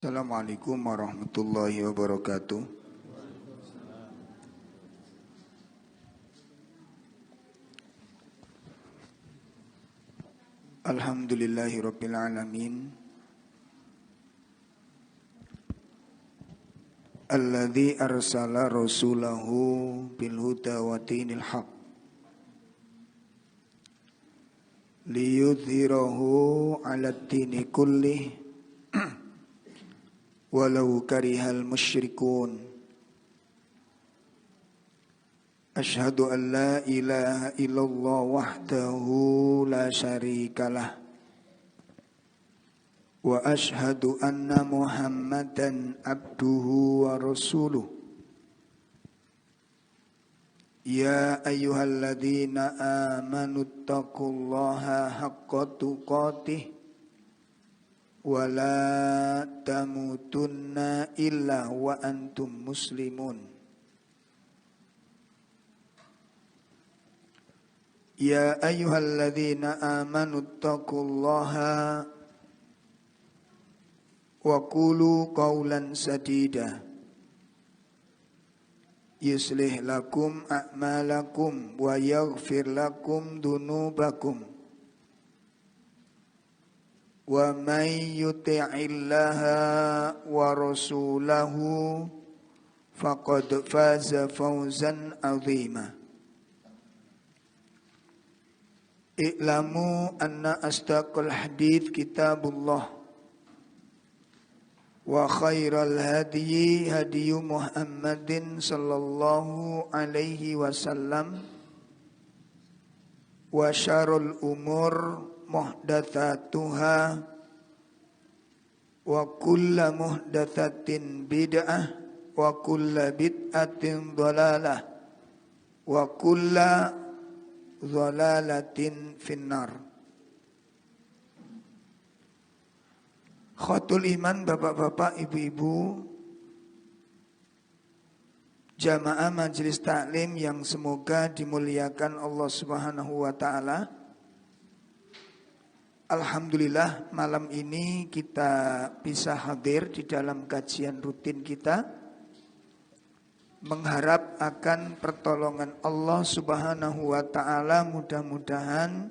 Assalamualaikum warahmatullahi wabarakatuh. Alhamdulillahi rabbil alamin. Alladzi arsala rasulahu bil huda wa dinil haq liyudhhirahu 'alad dini kullih walau karihal musyrikun. Asyhadu an la ilaha illallah wahdahu la syarikalah wa asyhadu anna Muhammadan abduhu wa rasuluh. Ya ayyuhalladzina amanu taqullaha haqqa tuqatih wa la tamutunna illa wa antum muslimun. Ya ayyuhalladzina amanu taqullaha wa qulu qawlan sadida yuslih lakum a'malakum wa yaghfir lakum dunubakum wa may yuti'illaha wa rasulahu faqad faza fawzan 'azima. I'lamu anna asdaqal hadits kitabullah wa khairal hadyi hadyu Muhammadin sallallahu alaihi wasallam wa syarrul umur muhdatsatuha wa kullu muhdatsatin bid'ah wa kullu bid'atin dhalalah wa kullu dhalalatin finnar. Khotul iman, bapak-bapak, ibu-ibu, jamaah majelis taklim yang semoga dimuliakan Allah Subhanahu wa taala. Alhamdulillah malam ini kita bisa hadir di dalam kajian rutin kita, mengharap akan pertolongan Allah Subhanahu wa taala. Mudah-mudahan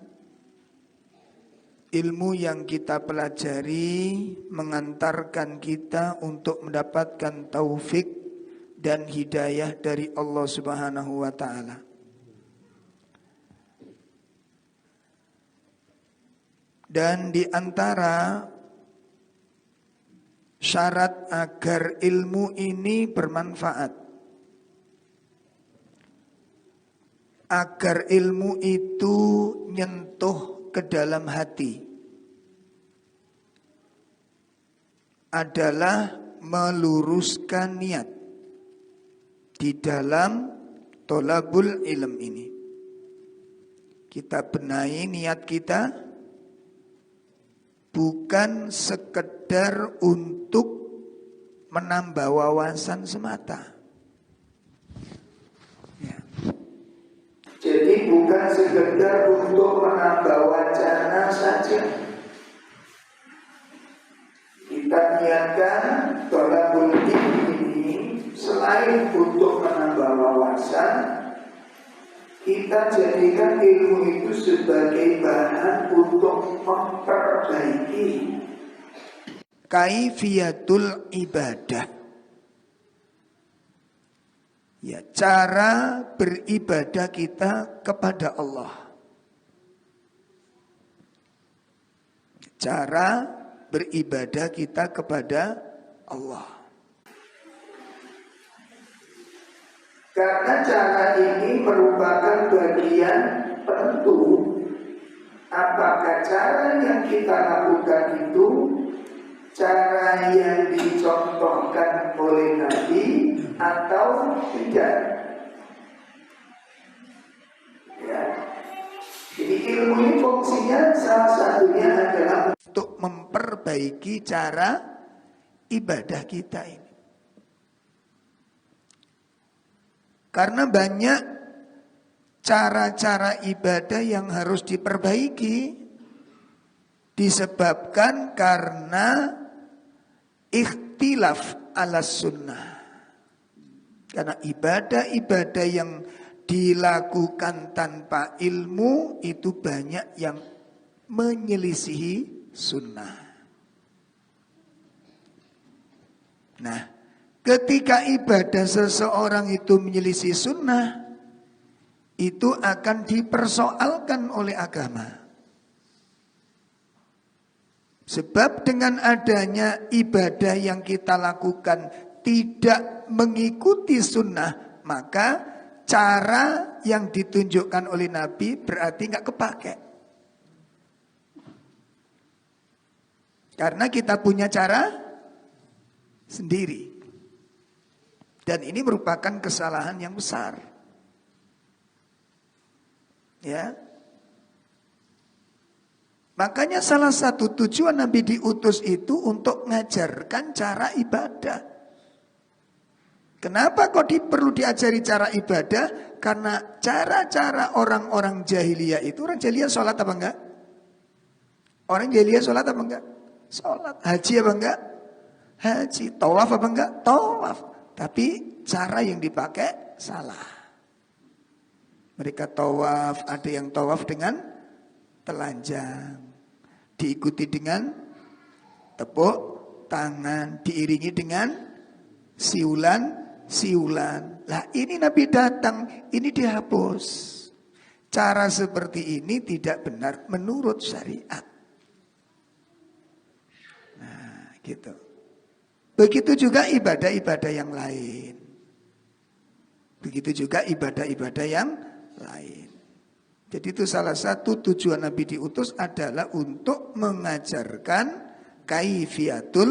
ilmu yang kita pelajari mengantarkan kita untuk mendapatkan taufik dan hidayah dari Allah Subhanahu wa taala. Dan di antara syarat agar ilmu ini bermanfaat, agar ilmu itu nyentuh ke dalam hati, adalah meluruskan niat di dalam tholabul ilm ini. Kita benahi niat kita, bukan sekedar untuk menambah wawasan semata. Ya. Jadi bukan sekedar untuk menambah wacana saja. Kita niatkan tholabul ilm ini selain untuk menambah wawasan, kita jadikan ilmu itu sebagai bahan untuk memperbaiki kaifiyatul ibadah. Ya, cara beribadah kita kepada Allah. Cara beribadah kita kepada Allah. Karena cara ini merupakan bagian penentu apakah cara yang kita lakukan itu cara yang dicontohkan oleh Nabi atau tidak. Ya. Jadi ilmu ini fungsinya salah satunya adalah untuk memperbaiki cara ibadah kita ini. Karena banyak cara-cara ibadah yang harus diperbaiki disebabkan karena ikhtilaf ala sunnah. Karena ibadah-ibadah yang dilakukan tanpa ilmu itu banyak yang menyelisihi sunnah. Nah, ketika ibadah seseorang itu menyelisih sunnah, itu akan dipersoalkan oleh agama. Sebab dengan adanya ibadah yang kita lakukan tidak mengikuti sunnah, maka cara yang ditunjukkan oleh Nabi berarti nggak kepake. Karena kita punya cara sendiri. Dan ini merupakan kesalahan yang besar. Ya. Makanya salah satu tujuan Nabi diutus itu untuk mengajarkan cara ibadah. Kenapa kok perlu diajari cara ibadah? Karena cara-cara orang-orang jahiliyah itu, orang jahiliyah sholat apa enggak? Orang jahiliyah sholat apa enggak? Sholat. Haji apa enggak? Haji. Tawaf apa enggak? Tawaf. Tapi cara yang dipakai salah. Mereka tawaf, ada yang tawaf dengan telanjang, diikuti dengan tepuk tangan, diiringi dengan siulan. Lah ini Nabi datang, ini dihapus. Cara seperti ini tidak benar menurut syariat. Nah, gitu. Begitu juga ibadah-ibadah yang lain. Begitu juga ibadah-ibadah yang lain. Jadi itu salah satu tujuan Nabi diutus adalah untuk mengajarkan kaifiatul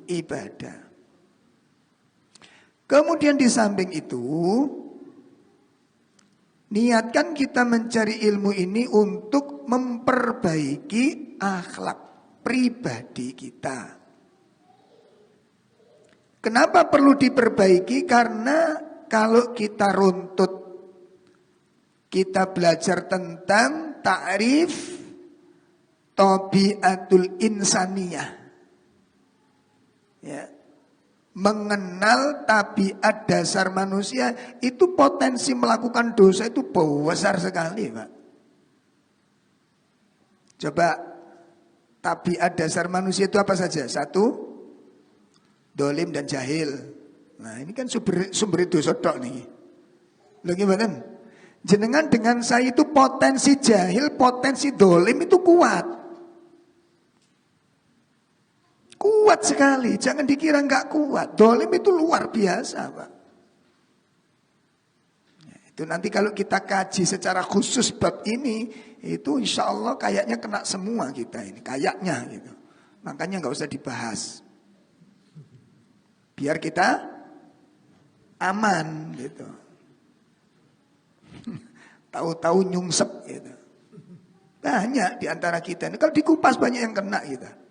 ibadah. Kemudian di samping itu, niatkan kita mencari ilmu ini untuk memperbaiki akhlak pribadi kita. Kenapa perlu diperbaiki? Karena kalau kita runtut, kita belajar tentang ta'rif tabiatul insaniyah. Ya. Mengenal tabiat dasar manusia, itu potensi melakukan dosa itu besar sekali, Pak. Coba tabiat dasar manusia itu apa saja? Satu, dolim dan jahil. Nah ini kan sumber dosa tok nih. Lho gimana? Jenengan dengan saya itu potensi jahil, potensi dolim itu kuat. Kuat sekali, jangan dikira nggak kuat. Dolim itu luar biasa, Pak. Itu nanti kalau kita kaji secara khusus bab ini, itu insya Allah kayaknya kena semua kita ini, kayaknya gitu. Makanya nggak usah dibahas. Biar kita aman gitu. Tahu-tahu nyungsep gitu. Banyak di antara kita ini, kalau dikupas banyak yang kena kita.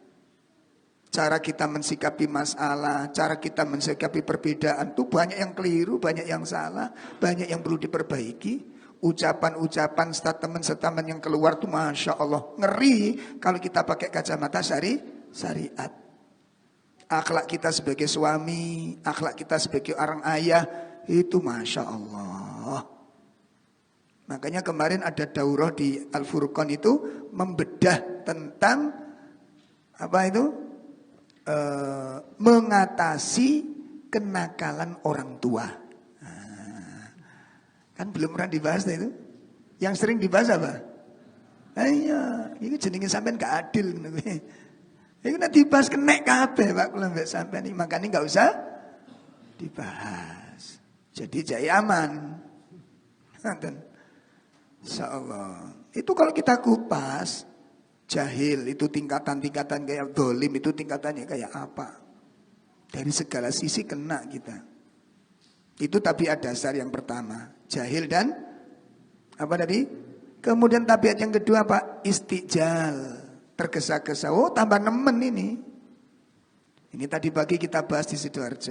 Cara kita mensikapi masalah, cara kita mensikapi perbedaan itu banyak yang keliru, banyak yang salah, banyak yang perlu diperbaiki. Ucapan-ucapan, statement-statement yang keluar tuh Masya Allah ngeri kalau kita pakai kacamata syariat. Akhlak kita sebagai suami, akhlak kita sebagai orang ayah itu Masya Allah. Makanya kemarin ada daurah di Al-Furqan itu membedah tentang apa itu? Mengatasi kenakalan orang tua. Nah, kan belum pernah dibahas itu. Yang sering dibahas apa? Iya, ini jenenge sampean gak adil. Ini nanti dibahas kenek kabeh Pak kula mbek sampean iki, makane enggak usah dibahas. Jadi jaya aman. Ngoten. Insyaallah. Itu kalau kita kupas, jahil itu tingkatan-tingkatan kayak dolim itu tingkatannya kayak apa? Dari segala sisi kena kita. Itu tabiat dasar yang pertama, jahil dan apa tadi? Kemudian tabiat yang kedua apa? Istijal, tergesa-gesa. Oh tambah nemen ini. Ini tadi pagi kita bahas di Sidoarjo.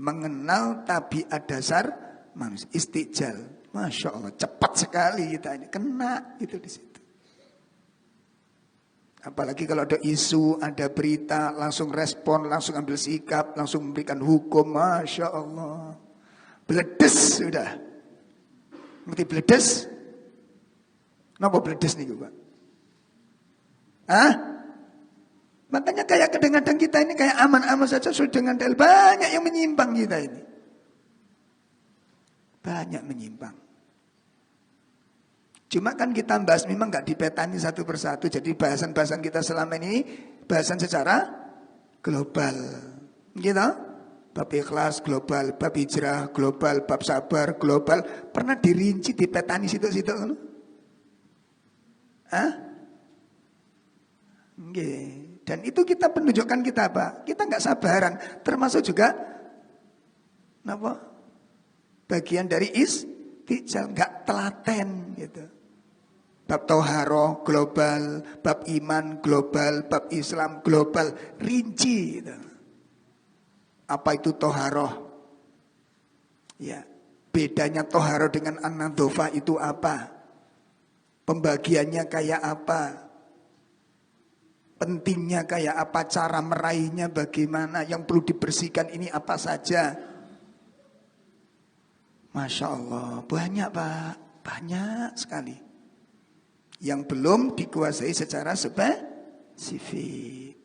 Mengenal tabiat dasar manusia, istijal. Masya Allah cepat sekali kita ini kena itu di situ. Apalagi kalau ada isu, ada berita, langsung respon, langsung ambil sikap, langsung memberikan hukum. Masya Allah. Bledes sudah. Ngerti bledes? Kenapa bledes nih Pak? Hah? Makanya kayak kadang-kadang kita ini kayak aman-aman saja sudah dengan dalil. Banyak yang menyimpang kita ini. Banyak menyimpang. Cuma kan kita bahas memang gak dipetani satu persatu. Jadi bahasan-bahasan kita selama ini bahasan secara global. Gitu? Bab ikhlas global, bab hijrah global, bab sabar global. Pernah dirinci dipetani situ-situ? Hah? Nggih. Dan itu kita menunjukkan kita apa? Kita gak sabaran. Termasuk juga apa? Bagian dari istijal, gak telaten gitu. Bab toharoh global, bab iman global, bab Islam global, rinci gitu. Apa itu toharoh? Ya, bedanya toharoh dengan an-nadhofah itu apa? Pembagiannya kayak apa? Pentingnya kayak apa? Cara meraihnya bagaimana? Yang perlu dibersihkan ini apa saja? Masya Allah, banyak Pak, banyak sekali. Yang belum dikuasai secara spesifik.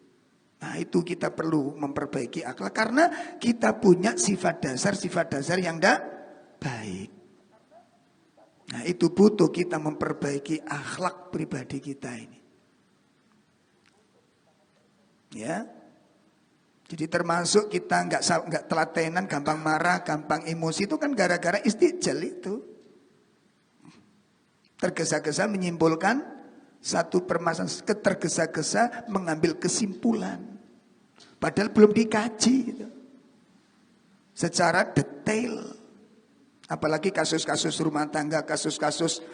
Nah itu kita perlu memperbaiki akhlak. Karena kita punya sifat dasar yang tidak baik. Nah itu butuh kita memperbaiki akhlak pribadi kita ini. Ya. Jadi termasuk kita nggak telatenan, gampang marah, gampang emosi. Itu kan gara-gara istijal itu. Tergesa-gesa menyimpulkan satu permasalahan, tergesa-gesa mengambil kesimpulan. Padahal belum dikaji gitu. Secara detail. Apalagi kasus-kasus rumah tangga, kasus-kasus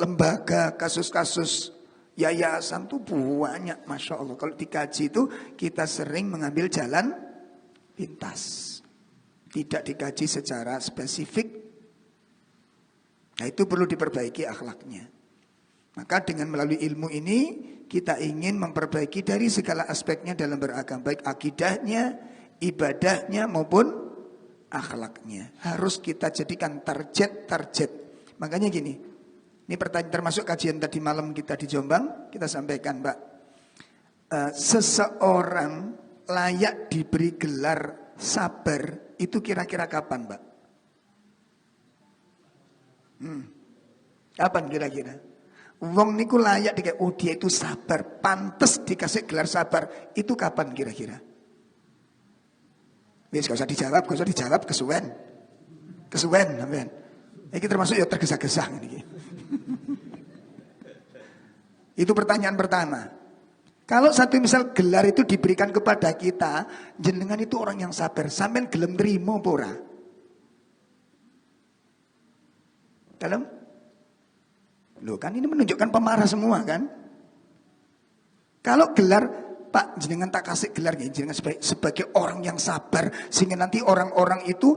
lembaga, kasus-kasus yayasan tuh banyak, Masya Allah. Kalau dikaji itu kita sering mengambil jalan pintas. Tidak dikaji secara spesifik. Nah itu perlu diperbaiki akhlaknya. Maka dengan melalui ilmu ini kita ingin memperbaiki dari segala aspeknya dalam beragama. Baik akidahnya, ibadahnya maupun akhlaknya. Harus kita jadikan target. Makanya gini, ini pertanyaan termasuk kajian tadi malam kita di Jombang. Kita sampaikan Pak, seseorang layak diberi gelar sabar itu kira-kira kapan Pak? Kapan kira-kira? Wong niku layak dikayak, oh dia itu sabar, pantas dikasih gelar sabar. Itu kapan kira-kira? Wis gak usah dijawab, kesuwen, sampean. Iki termasuk ya tergesa-gesa ini. Itu pertanyaan pertama. Kalau satu misal gelar itu diberikan kepada kita, jenengan itu orang yang sabar, sampean gelem nrimo apa ora? Dalam? Loh kan ini menunjukkan pemarah semua kan? Kalau gelar, Pak jenengan tak kasih gelarnya, jenengan sebagai orang yang sabar, sehingga nanti orang-orang itu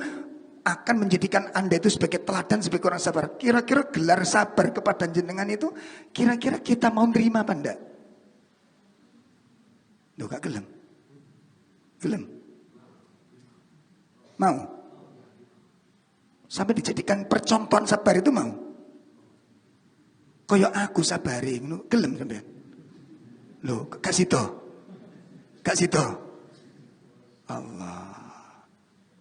akan menjadikan Anda itu sebagai teladan, sebagai orang sabar. Kira-kira gelar sabar kepada jenengan itu, kira-kira kita mau nerima apa enggak? Loh gak gelem? Gelem? Mau? Sampai dijadikan percontohan sabar itu mau? Kaya aku sabari, gelem sampean. Loh, gak sido. Allah.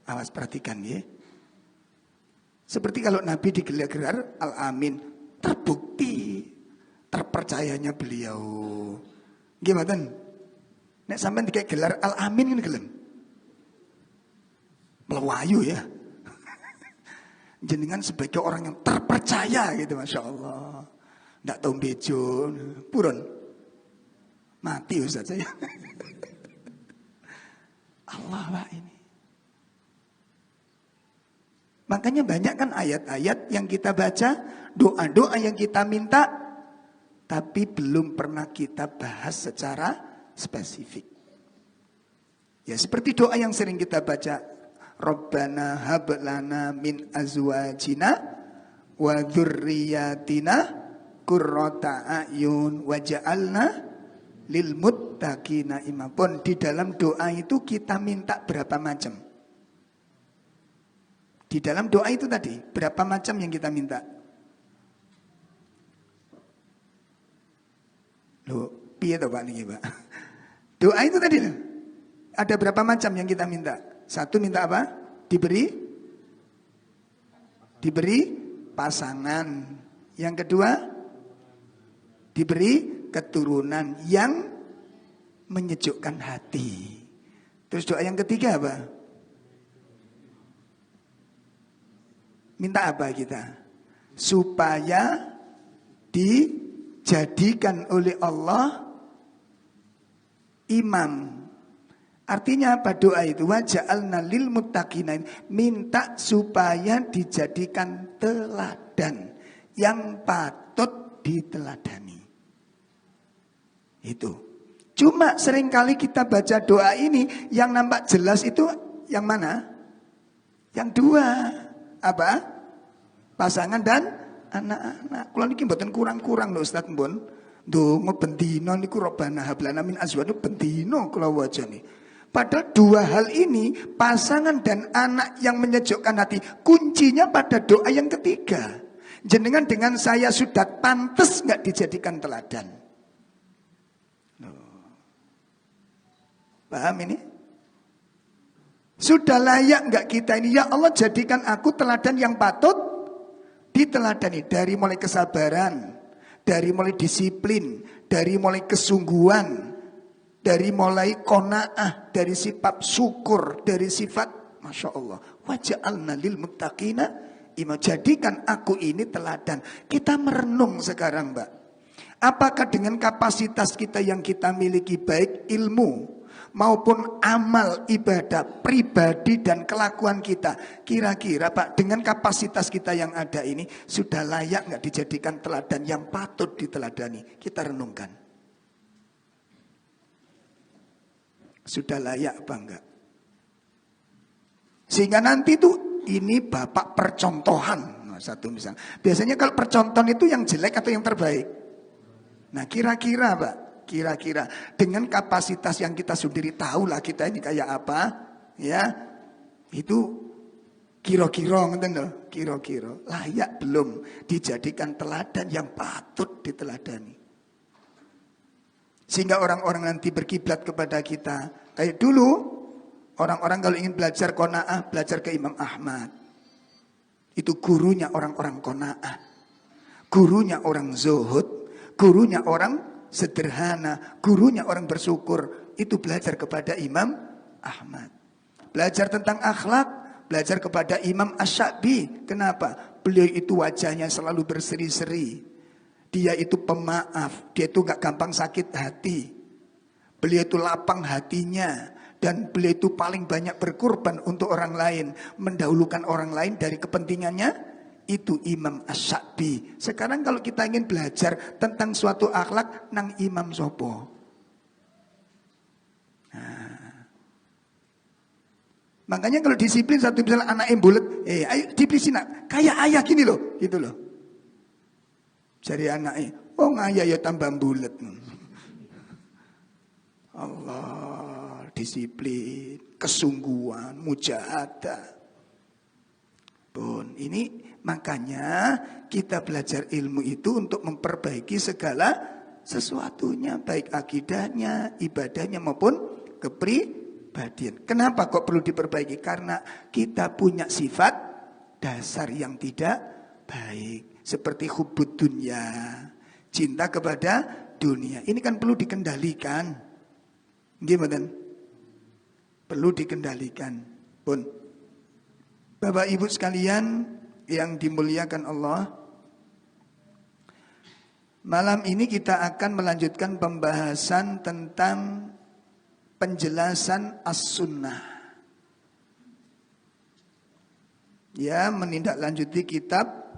Awas perhatikan ya. Seperti kalau Nabi digelar-gelar Al-Amin, terbukti terpercayanya beliau. Gimana? Nek sampean dikayak gelar Al-Amin ini gelem. Melayu ya. Jenengan sebagai orang yang terpercaya gitu, Masya Allah. Nggak tahu bejo, purun. Mati Ustaz saya. Allah Pak ini. Makanya banyak kan ayat-ayat yang kita baca, doa-doa yang kita minta, tapi belum pernah kita bahas secara spesifik. Ya seperti doa yang sering kita baca. Rabbana hab lana min azwajina wa dzurriyyatina qurrata ayun waja'alna lil muttaqina imam. Pun di dalam doa itu kita minta berapa macam? Di dalam doa itu tadi berapa macam yang kita minta? Loh, piye to Pak niki, Pak? Doa itu tadi loh. Ada berapa macam yang kita minta? Satu minta apa? Diberi pasangan. Yang kedua diberi keturunan yang menyejukkan hati. Terus doa yang ketiga apa? Minta apa kita? Supaya dijadikan oleh Allah imam. Artinya apa doa itu? Waja'alna lil muttaqina. Minta supaya dijadikan teladan yang patut diteladani. Itu. Cuma seringkali kita baca doa ini yang nampak jelas itu yang mana? Yang dua. Apa? Pasangan dan anak-anak. Kula niki mboten kurang-kurang lho Ustaz Mbon. Ndonga bendina niku Rabbana hab lana min azwajina bendina kula wajane. Padahal dua hal ini, pasangan dan anak yang menyejukkan hati, kuncinya pada doa yang ketiga. Jenengan dengan saya sudah pantas nggak dijadikan teladan? Paham ini? Sudah layak nggak kita ini? Ya Allah jadikan aku teladan yang patut diteladani. Dari mulai kesabaran, dari mulai disiplin, dari mulai kesungguhan, dari mulai qanaah, dari sifat syukur, dari sifat Masya Allah. Waja'alna lil muttaqina imam. Jadikan aku ini teladan. Kita merenung sekarang Mbak. Apakah dengan kapasitas kita yang kita miliki baik ilmu maupun amal ibadah pribadi dan kelakuan kita, kira-kira Pak dengan kapasitas kita yang ada ini sudah layak nggak dijadikan teladan yang patut diteladani? Kita renungkan. Sudah layak apa enggak? Sehingga nanti tuh ini bapak percontohan. Nah, satu misal. Biasanya kalau percontohan itu yang jelek atau yang terbaik? Nah kira-kira Pak, kira-kira dengan kapasitas yang kita sendiri tahu lah kita ini kayak apa, ya itu kira-kira ngeten lho, kira-kira layak belum dijadikan teladan yang patut diteladani. Sehingga orang-orang nanti berkiblat kepada kita. Kayak dulu, orang-orang kalau ingin belajar qanaah, belajar ke Imam Ahmad. Itu gurunya orang-orang qanaah. Gurunya orang zuhud. Gurunya orang sederhana. Gurunya orang bersyukur. Itu belajar kepada Imam Ahmad. Belajar tentang akhlak, belajar kepada Imam Asy-Sya'bi. Kenapa? Beliau itu wajahnya selalu berseri-seri. Dia itu pemaaf, dia itu gak gampang sakit hati. Beliau itu lapang hatinya. Dan beliau itu paling banyak berkorban untuk orang lain. Mendahulukan orang lain dari kepentingannya. Itu Imam Asy-Sya'bi. Sekarang kalau kita ingin belajar tentang suatu akhlak, nang Imam sopo. Nah. Makanya kalau disiplin satu misalnya anak yang bulet, ayo disiplin nak, kayak ayah gini loh, gitu loh. Jadi anaknya, oh ayah ya tambah bulet. Allah, disiplin, kesungguhan, mujahadah. Pun ini makanya kita belajar ilmu itu untuk memperbaiki segala sesuatunya, baik akidahnya, ibadahnya maupun kepribadian. Kenapa kok perlu diperbaiki? Karena kita punya sifat dasar yang tidak baik. Seperti hubbud dunya, cinta kepada dunia. Ini kan perlu dikendalikan. Gimana? Perlu dikendalikan. Pun Bapak Ibu sekalian yang dimuliakan Allah, malam ini kita akan melanjutkan pembahasan tentang penjelasan as-sunnah. Ya, menindaklanjuti kitab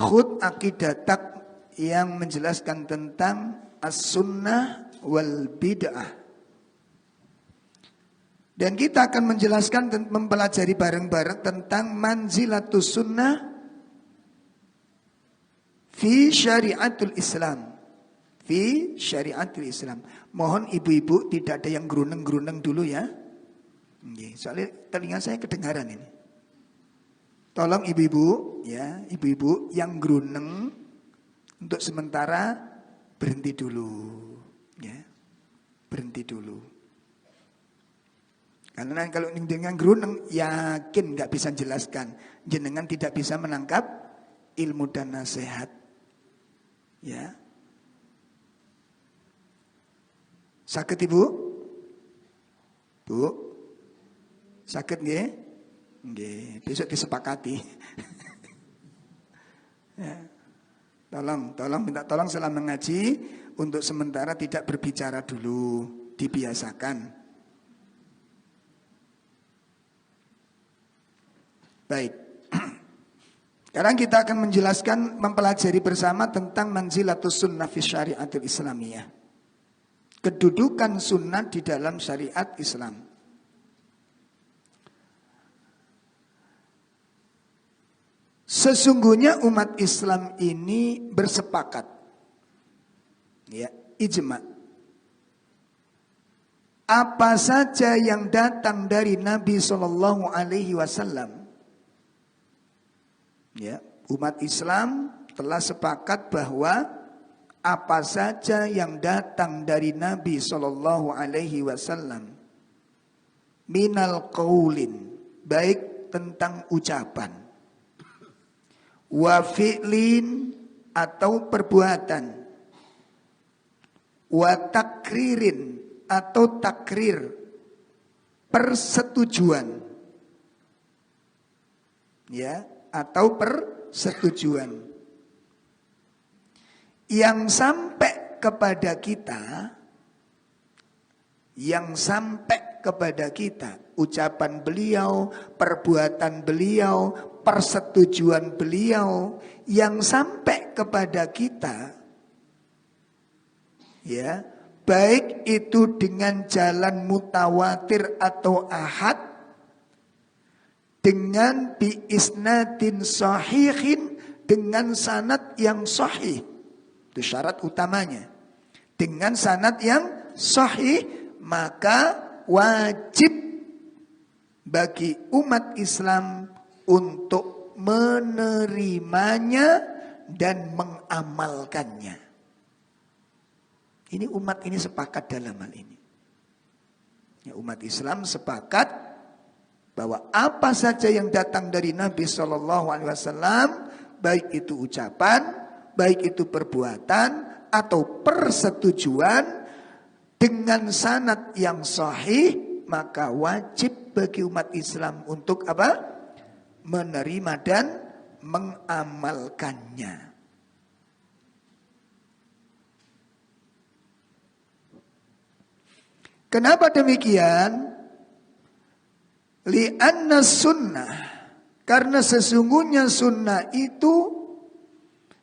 Khud Aqidatak yang menjelaskan tentang as-sunnah wal bid'ah. Dan kita akan menjelaskan dan mempelajari bareng-bareng tentang manzilatus sunnah Fi syariatul Islam. Fi syariatul Islam. Mohon ibu-ibu tidak ada yang geruneng-geruneng dulu ya. Soalnya telinga saya kedengaran ini. Tolong ibu-ibu ya, ibu-ibu yang geruneng untuk sementara berhenti dulu ya. Berhenti dulu. Karena kalau dengan geruneng yakin nggak bisa jelaskan, jenengan tidak bisa menangkap ilmu dan nasihat. Ya. Sakit ibu? Bu? Sakit nggih? Nggih, besok disepakati. Ya. Tolong minta tolong selama mengaji untuk sementara tidak berbicara dulu, dibiasakan. Baik. Sekarang kita akan menjelaskan, mempelajari bersama tentang manzilatus sunnah fi syariatil islamiyah. Kedudukan sunnah di dalam syariat Islam. Sesungguhnya umat Islam ini bersepakat, ya, ijma. Apa saja yang datang dari Nabi Shallallahu Alaihi Wasallam, ya, umat Islam telah sepakat bahwa apa saja yang datang dari Nabi Shallallahu Alaihi Wasallam, minal qaulin, baik tentang ucapan, wa fi'lin atau perbuatan, wa takririn atau takrir, persetujuan, ya, atau persetujuan yang sampai kepada kita, ucapan beliau, perbuatan beliau, persetujuan beliau yang sampai kepada kita, ya, baik itu dengan jalan mutawatir atau ahad, dengan biisnadin sahihin, dengan sanad yang sahih, itu syarat utamanya. Dengan sanad yang sahih, maka wajib bagi umat Islam untuk menerimanya dan mengamalkannya. Ini umat ini sepakat dalam hal ini. Ya, umat Islam sepakat bahwa apa saja yang datang dari Nabi SAW, baik itu ucapan, baik itu perbuatan atau persetujuan dengan sanad yang sahih, maka wajib bagi umat Islam untuk apa? Menerima dan mengamalkannya. Kenapa demikian? Li'anna sunnah, karena sesungguhnya sunnah itu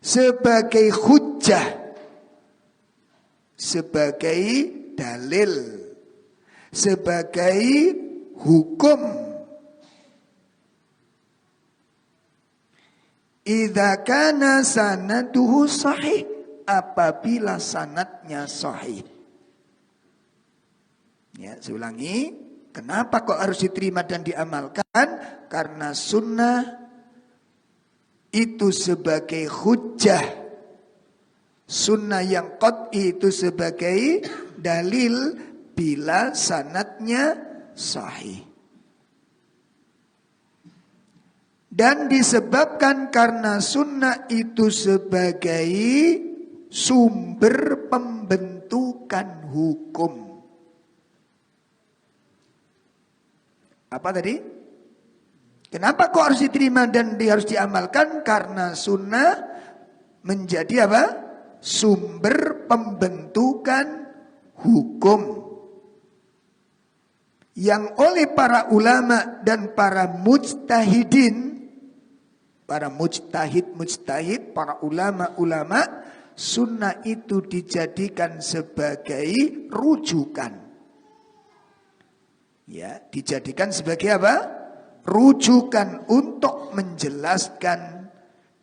sebagai hujjah, sebagai dalil, sebagai hukum. Idza kana sanaduhu sahih, apabila sanadnya sahih. Ya, saya ulangi, kenapa kok harus diterima dan diamalkan? Karena sunnah itu sebagai hujjah, sunnah yang qat'i itu sebagai dalil bila sanadnya sahih. Dan disebabkan karena sunnah itu sebagai sumber pembentukan hukum. Apa tadi? Kenapa kok harus diterima dan harus diamalkan? Karena sunnah menjadi apa? Sumber pembentukan hukum yang oleh para ulama dan para mujtahidin, para mujtahid, para ulama, sunnah itu dijadikan sebagai rujukan. Ya, dijadikan sebagai apa? Rujukan untuk menjelaskan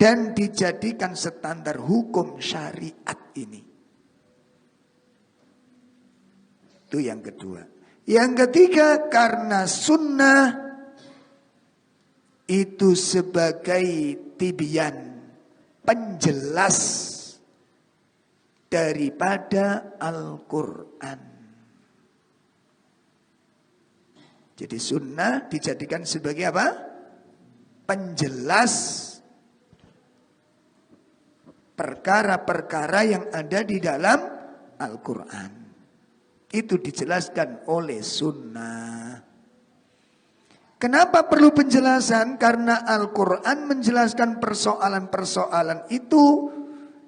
dan dijadikan standar hukum syariat ini. Itu yang kedua. Yang ketiga, karena sunnah itu sebagai tibyan, penjelas daripada Al-Quran. Jadi sunnah dijadikan sebagai apa? Penjelas perkara-perkara yang ada di dalam Al-Quran. Itu dijelaskan oleh sunnah. Kenapa perlu penjelasan? Karena Al-Quran menjelaskan persoalan-persoalan itu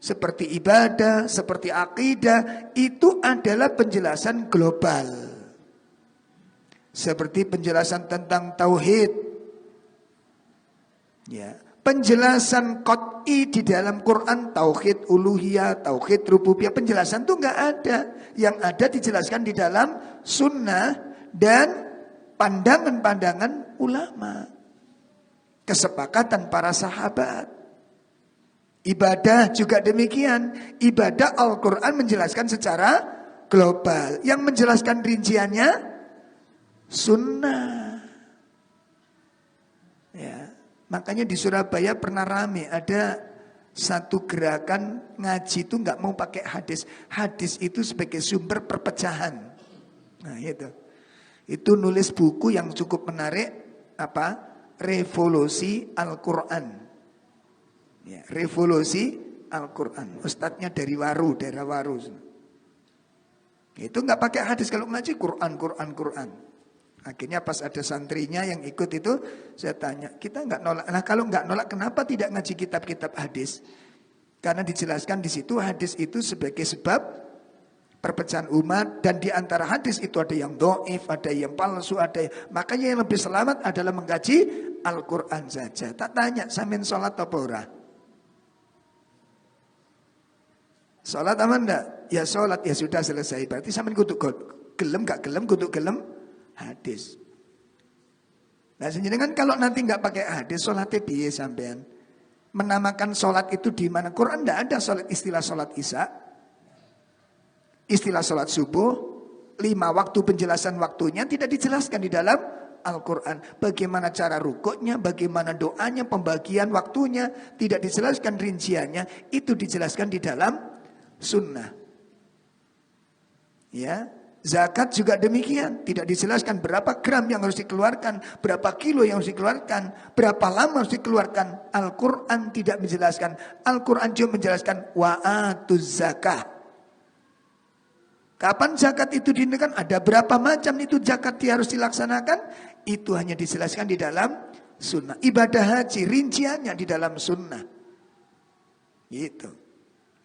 seperti ibadah, seperti akidah, itu adalah penjelasan global. Seperti penjelasan tentang tauhid. Ya, penjelasan qat'i di dalam Quran, tauhid uluhiyah, tauhid rububiyah, penjelasan itu enggak ada. Yang ada dijelaskan di dalam sunnah dan pandangan-pandangan ulama. Kesepakatan para sahabat. Ibadah juga demikian. Ibadah Al-Quran menjelaskan secara global. Yang menjelaskan rinciannya sunnah. Ya, makanya di Surabaya pernah rame ada satu gerakan ngaji itu nggak mau pakai hadis. Hadis itu sebagai sumber perpecahan. Nah itu. Itu nulis buku yang cukup menarik, apa? Revolusi Al-Quran. Ya, revolusi Al-Quran. Ustadznya dari Waru, daerah Waru. Itu nggak pakai hadis, kalau ngaji Quran. Akhirnya pas ada santrinya yang ikut itu, saya tanya, kita nggak nolak. Nah kalau nggak nolak, kenapa tidak ngaji kitab-kitab hadis? Karena dijelaskan di situ hadis itu sebagai sebab perpecahan umat, dan di antara hadis itu ada yang dhaif, ada yang palsu, makanya yang lebih selamat adalah mengkaji Al-Quran saja. Tak tanya, samin sholat apa ora? Sholat aman enggak? Ya sholat, ya sudah selesai. Berarti samin kudu gelem gak gelem, kudu gelem hadis. Nah sendiri kan kalau nanti nggak pakai hadis, sholatnya piye sampean? Menamakan sholat itu di mana? Quran enggak ada istilah sholat isya. Istilah sholat subuh, 5 waktu penjelasan waktunya tidak dijelaskan di dalam Al-Quran. Bagaimana cara rukuknya, bagaimana doanya, pembagian waktunya, tidak dijelaskan rinciannya. Itu dijelaskan di dalam sunnah. Ya, zakat juga demikian. Tidak dijelaskan berapa gram yang harus dikeluarkan, berapa kilo yang harus dikeluarkan, berapa lama harus dikeluarkan. Al-Quran tidak menjelaskan. Al-Quran cuma menjelaskan wa'atuz zakah. Kapan zakat itu dinaikkan? Ada berapa macam itu zakat yang harus dilaksanakan? Itu hanya dijelaskan di dalam sunnah. Ibadah haji rinciannya di dalam sunnah. Gitu.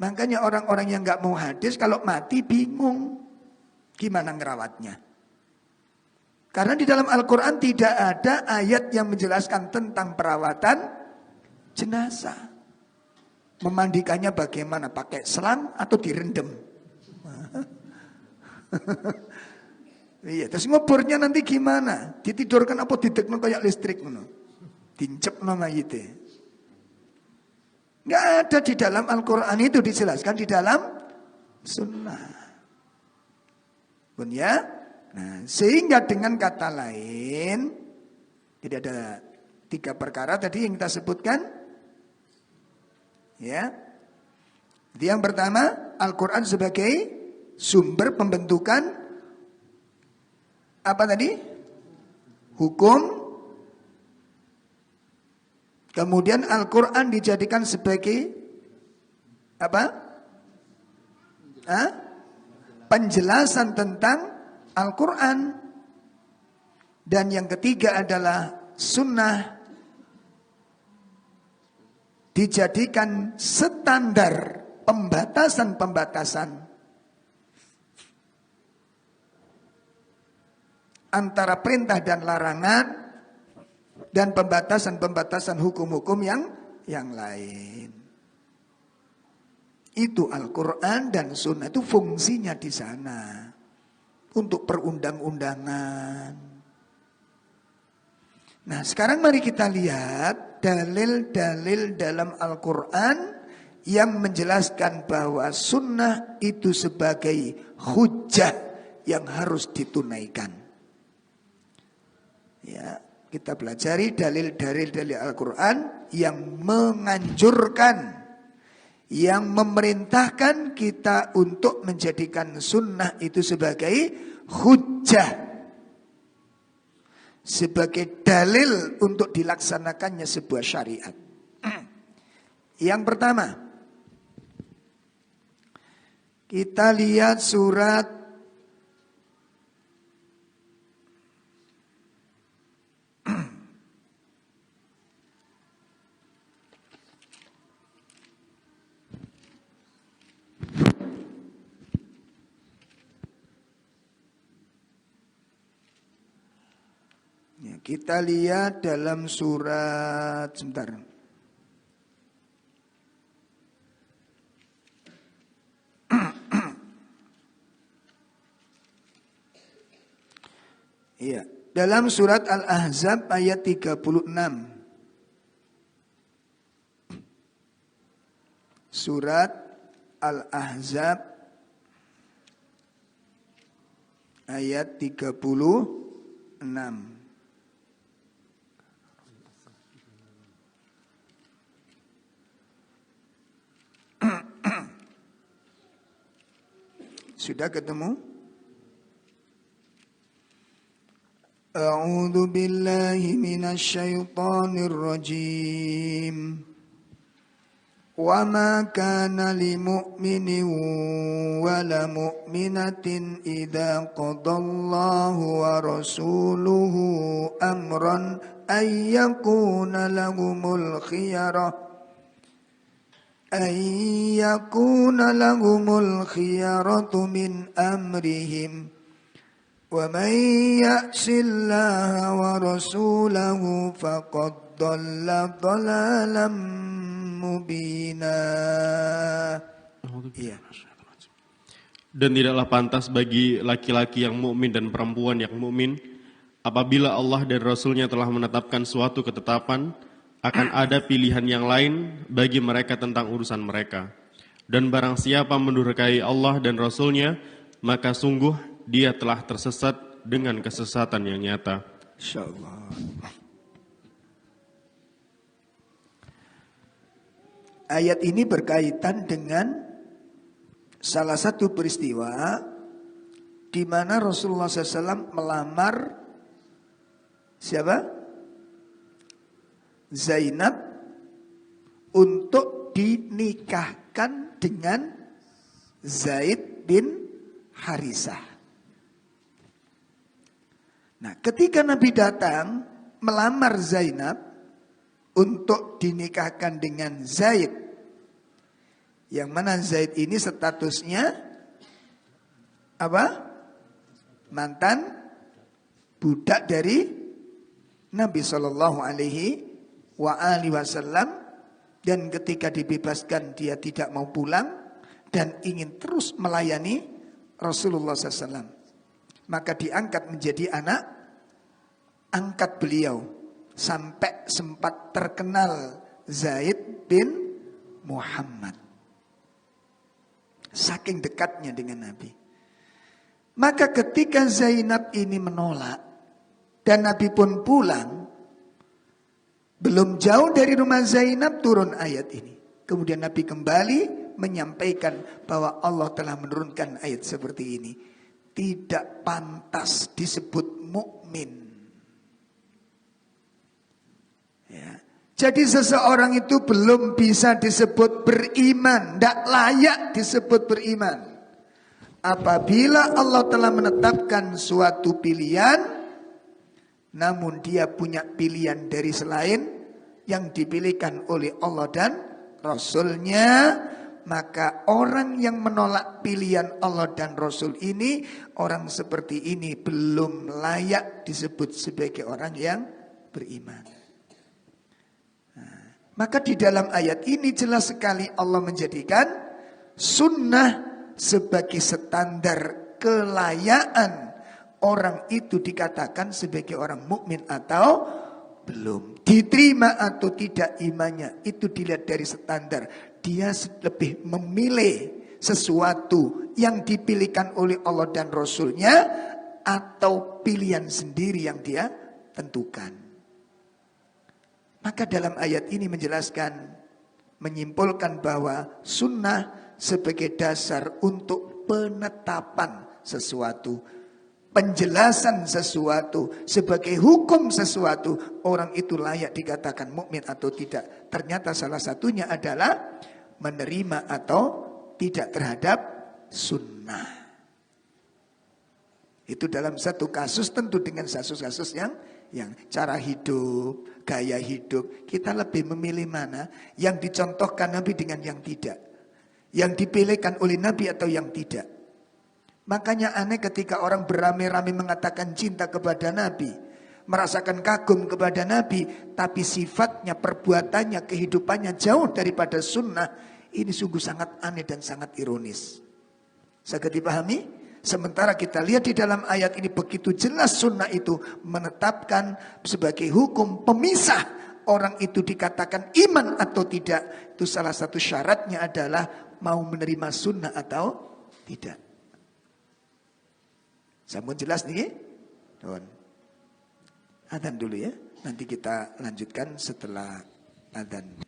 Makanya orang-orang yang nggak mau hadis kalau mati bingung gimana ngerawatnya. Karena di dalam Al-Quran tidak ada ayat yang menjelaskan tentang perawatan jenazah. Memandikannya bagaimana? Pakai selang atau direndam? Iya, terus nguburnya nanti gimana? Ditidurkan apa didekno kayak listrik ngono? Dincepno mayite. Enggak ada di dalam Al-Qur'an, itu dijelaskan di dalam sunnah. Pun ya. Nah, sehingga dengan kata lain, jadi ada 3 perkara tadi yang kita sebutkan. Ya. Jadi yang pertama, Al-Qur'an sebagai sumber pembentukan apa tadi? Hukum. Kemudian Al-Quran dijadikan sebagai apa? Penjelasan tentang Al-Quran. Dan yang ketiga adalah sunnah dijadikan standar pembatasan-pembatasan antara perintah dan larangan, dan pembatasan-pembatasan hukum-hukum yang lain. Itu Al-Quran dan Sunnah, itu fungsinya di sana untuk perundang-undangan. Nah sekarang mari kita lihat dalil-dalil dalam Al-Quran yang menjelaskan bahwa sunnah itu sebagai hujjah yang harus ditunaikan. Ya, kita pelajari dalil-dalil dari Al-Quran yang menganjurkan, yang memerintahkan kita untuk menjadikan sunnah itu sebagai hujjah, sebagai dalil untuk dilaksanakannya sebuah syariat. Yang pertama, kita lihat surat ya, kita lihat dalam surat sebentar. Iya, dalam surat Al-Ahzab ayat 36. Surat Al-Ahzab ayat 36. Sudah ketemu? A'udzu billahi minasy syaithanir rajim. Wa ma kana lil mu'minin wa la mu'minatin idza qadallahu wa rasuluhu amran ay yakuna lahumul khiyarah min amrihim. Wa man ya'sillaha wa rasulahu faqad dhalla dhalalan mubina. Iya. Dan tidaklah pantas bagi laki-laki yang mukmin dan perempuan yang mukmin apabila Allah dan Rasulnya telah menetapkan suatu ketetapan akan ada pilihan yang lain bagi mereka tentang urusan mereka. Dan barang siapa mendurhakai Allah dan Rasulnya, maka sungguh dia telah tersesat dengan kesesatan yang nyata. Insyaallah. Ayat ini berkaitan dengan salah satu peristiwa di mana Rasulullah SAW melamar siapa? Zainab untuk dinikahkan dengan Zaid bin Harisah. Nah, ketika Nabi datang melamar Zainab untuk dinikahkan dengan Zaid, yang mana Zaid ini statusnya apa? Mantan budak dari Nabi Shallallahu Alaihi Wasallam, dan ketika dibebaskan dia tidak mau pulang dan ingin terus melayani Rasulullah SAW. Maka diangkat menjadi anak angkat beliau sampai sempat terkenal Zaid bin Muhammad. Saking dekatnya dengan Nabi. Maka ketika Zainab ini menolak dan Nabi pun pulang, belum jauh dari rumah Zainab turun ayat ini. Kemudian Nabi kembali menyampaikan bahwa Allah telah menurunkan ayat seperti ini. Tidak pantas disebut mukmin. Ya. Jadi seseorang itu belum bisa disebut beriman, tidak layak disebut beriman. Apabila Allah telah menetapkan suatu pilihan, namun dia punya pilihan dari selain yang dipilihkan oleh Allah dan Rasulnya, maka orang yang menolak pilihan Allah dan Rasul ini, orang seperti ini belum layak disebut sebagai orang yang beriman. Nah, maka di dalam ayat ini jelas sekali Allah menjadikan sunnah sebagai standar kelayaan orang itu dikatakan sebagai orang mukmin atau belum. diterima atau tidak imannya, itu dilihat dari standar. Dia lebih memilih sesuatu yang dipilihkan oleh Allah dan Rasulnya, atau pilihan sendiri yang dia tentukan. Maka dalam ayat ini menjelaskan, menyimpulkan bahwa sunnah sebagai dasar untuk penetapan sesuatu, penjelasan sesuatu, sebagai hukum sesuatu, orang itu layak dikatakan mukmin atau tidak. Ternyata salah satunya adalah menerima atau tidak terhadap sunnah. Itu dalam satu kasus, tentu dengan kasus-kasus yang cara hidup, gaya hidup, kita lebih memilih mana yang dicontohkan Nabi dengan yang tidak, yang dipilihkan oleh Nabi atau yang tidak. Makanya aneh ketika orang beramai-ramai mengatakan cinta kepada Nabi, merasakan kagum kepada Nabi, tapi sifatnya, perbuatannya, kehidupannya jauh daripada sunnah. Ini sungguh sangat aneh dan sangat ironis. Sangat dipahami? Sementara kita lihat di dalam ayat ini begitu jelas sunnah itu menetapkan sebagai hukum pemisah orang itu dikatakan iman atau tidak. Itu salah satu syaratnya adalah mau menerima sunnah atau tidak. Sampun jelas nih? Don. Adzan dulu ya. Nanti kita lanjutkan setelah adzan.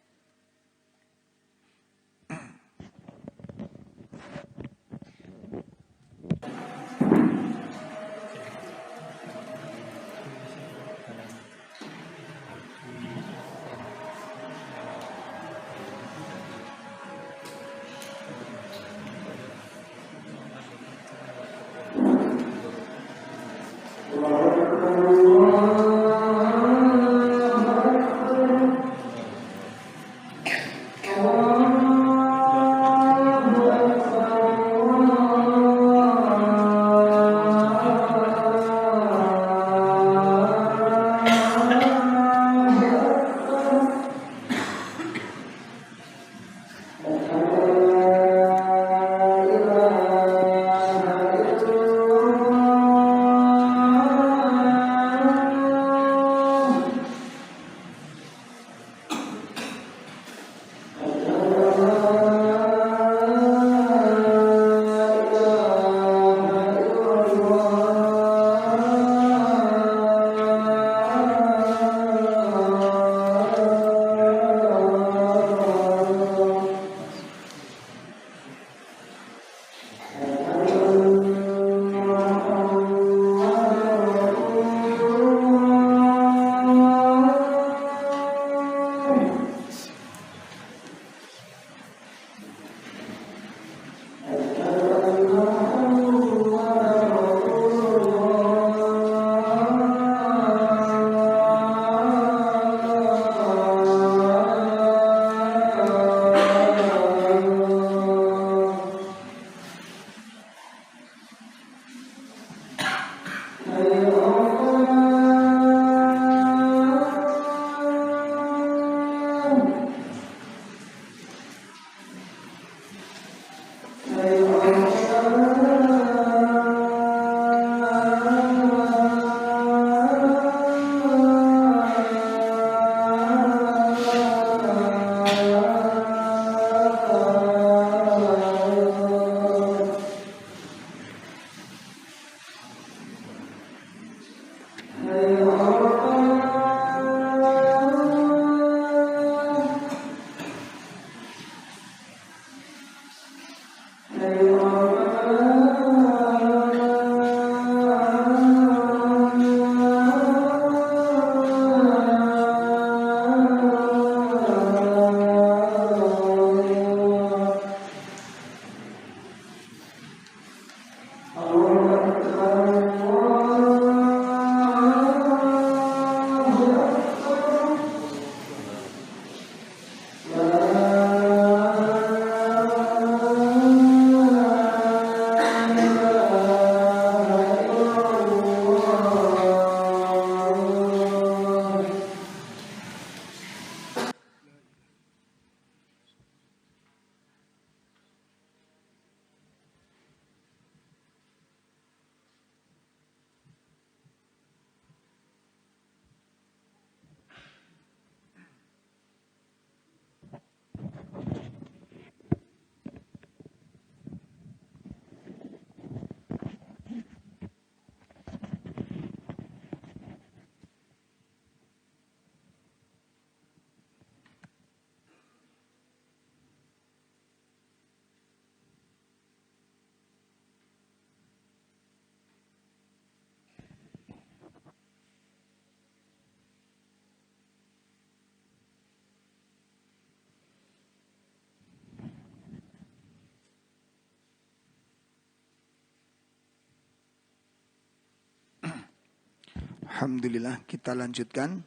Alhamdulillah, kita lanjutkan.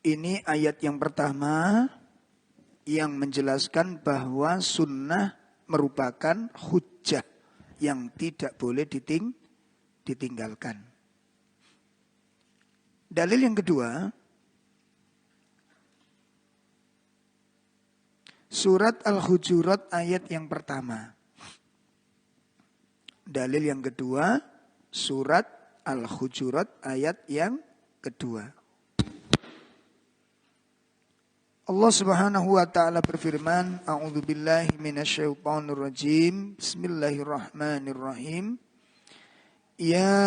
Ini ayat yang pertama yang menjelaskan bahwa sunnah merupakan hujjah yang tidak boleh ditinggalkan. Dalil yang kedua, surat Al-Hujurat ayat yang pertama. Dalil yang kedua, surat Al-Hujurat ayat yang kedua. Allah Subhanahu wa taala berfirman, A'udzubillahi minasyaitonirrajim. Bismillahirrahmanirrahim. Ya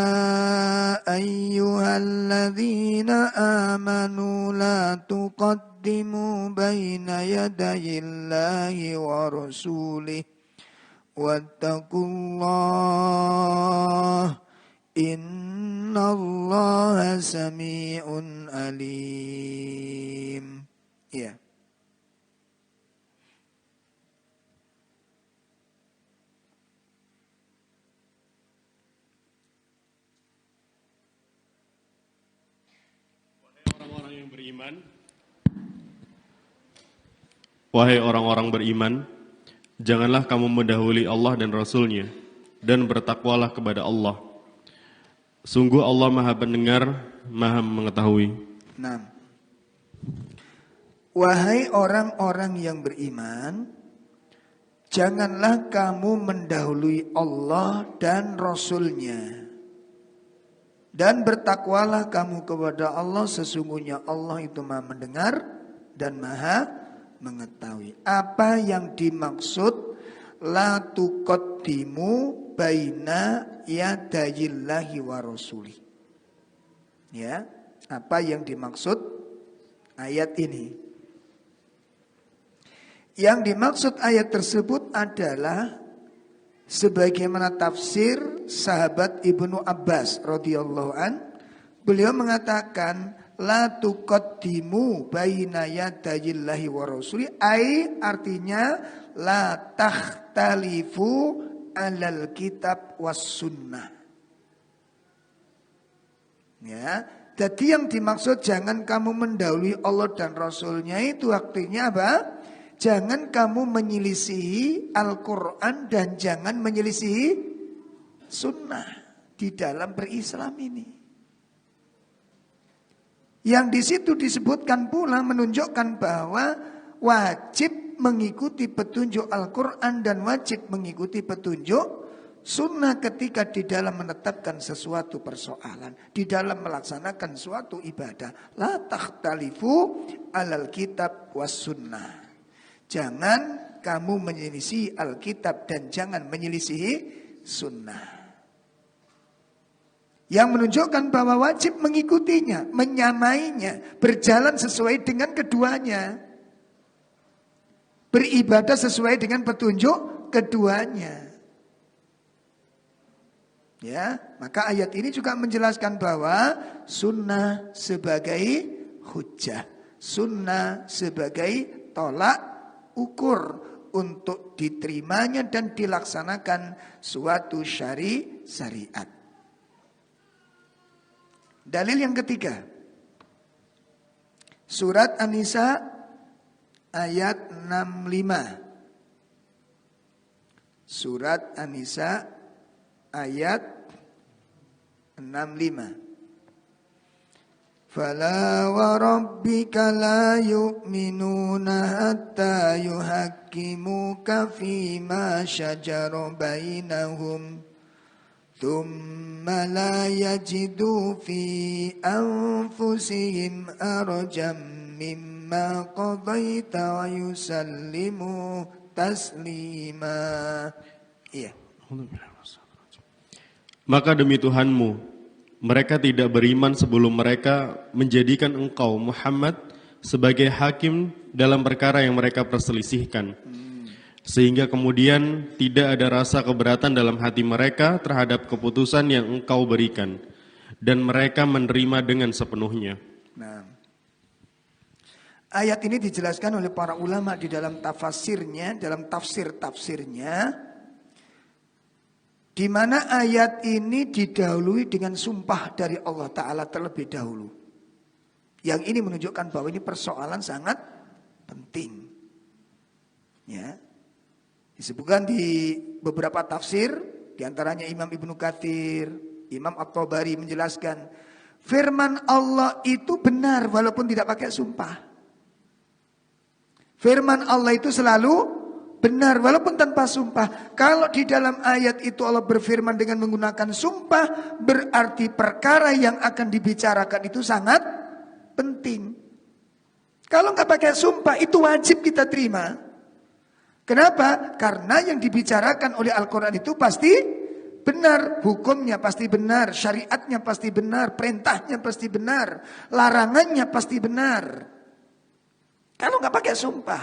ayyuhalladzina amanu la tuqaddimu baina yadayillahi wa rasulih wattaqullah innallaha sami'un alim. Ya. Wahai orang-orang beriman, janganlah kamu mendahului Allah dan Rasul-Nya, dan bertakwalah kepada Allah. Sungguh Allah Maha Pendengar, Maha Mengetahui. Nah, wahai orang-orang yang beriman, janganlah kamu mendahului Allah dan Rasul-Nya. Dan bertakwalah kamu kepada Allah, sesungguhnya Allah itu Maha mendengar dan Maha mengetahui. Apa yang dimaksud la tuqaddimu baina yadayillahi wa rasuli? Ya, apa yang dimaksud ayat ini? Yang dimaksud ayat tersebut adalah sebagaimana tafsir sahabat Ibnu Abbas radhiyallahu an, beliau mengatakan la tuqaddimu baina yadayillahi wa rasuli, ai artinya la takhtalifu alal kitab was sunnah. Ya, jadi yang dimaksud jangan kamu mendahului Allah dan Rasulnya itu artinya apa? Jangan kamu menyelisihi Al-Quran dan jangan menyelisihi sunnah di dalam berislam ini. Yang di situ disebutkan pula menunjukkan bahwa wajib mengikuti petunjuk Al-Quran dan wajib mengikuti petunjuk sunnah ketika di dalam menetapkan sesuatu persoalan, di dalam melaksanakan suatu ibadah. La takhtalifu alal kitab was sunnah. Jangan kamu menyelisihi Alkitab dan jangan menyelisihi sunnah. Yang menunjukkan bahwa wajib mengikutinya, menyamainya, berjalan sesuai dengan keduanya. Beribadah sesuai dengan petunjuk keduanya. Ya, maka ayat ini juga menjelaskan bahwa sunnah sebagai hujjah, sunnah sebagai tolak ukur untuk diterimanya dan dilaksanakan suatu syariat. Dalil yang ketiga, surat An-Nisa ayat 65. Surat An-Nisa ayat 65. Fala wa rabbika la yu'minuna hatta yuhakkimuka fima syajara bainahum thumma la yajidu fi anfusihim arjam mimma qadaita wa yusallimu taslima. Iya. Maka demi Tuhanmu, mereka tidak beriman sebelum mereka menjadikan engkau Muhammad sebagai hakim dalam perkara yang mereka perselisihkan. Sehingga kemudian tidak ada rasa keberatan dalam hati mereka terhadap keputusan yang engkau berikan. Dan mereka menerima dengan sepenuhnya. Nah, ayat ini dijelaskan oleh para ulama di dalam tafsirnya, dalam tafsir-tafsirnya, Di mana ayat ini didahului dengan sumpah dari Allah Ta'ala terlebih dahulu. Yang ini menunjukkan bahwa ini persoalan sangat penting. Ya. Disebutkan di beberapa tafsir, diantaranya Imam Ibnu Katsir, Imam At-Tabari menjelaskan, firman Allah itu benar walaupun tidak pakai sumpah. Firman Allah itu selalu benar walaupun tanpa sumpah. Kalau di dalam ayat itu Allah berfirman dengan menggunakan sumpah, berarti perkara yang akan dibicarakan itu sangat penting. Kalau nggak pakai sumpah itu wajib kita terima. Kenapa? Karena yang dibicarakan oleh Al-Quran itu pasti benar. Hukumnya pasti benar, syariatnya pasti benar, perintahnya pasti benar, larangannya pasti benar. Kalau nggak pakai sumpah.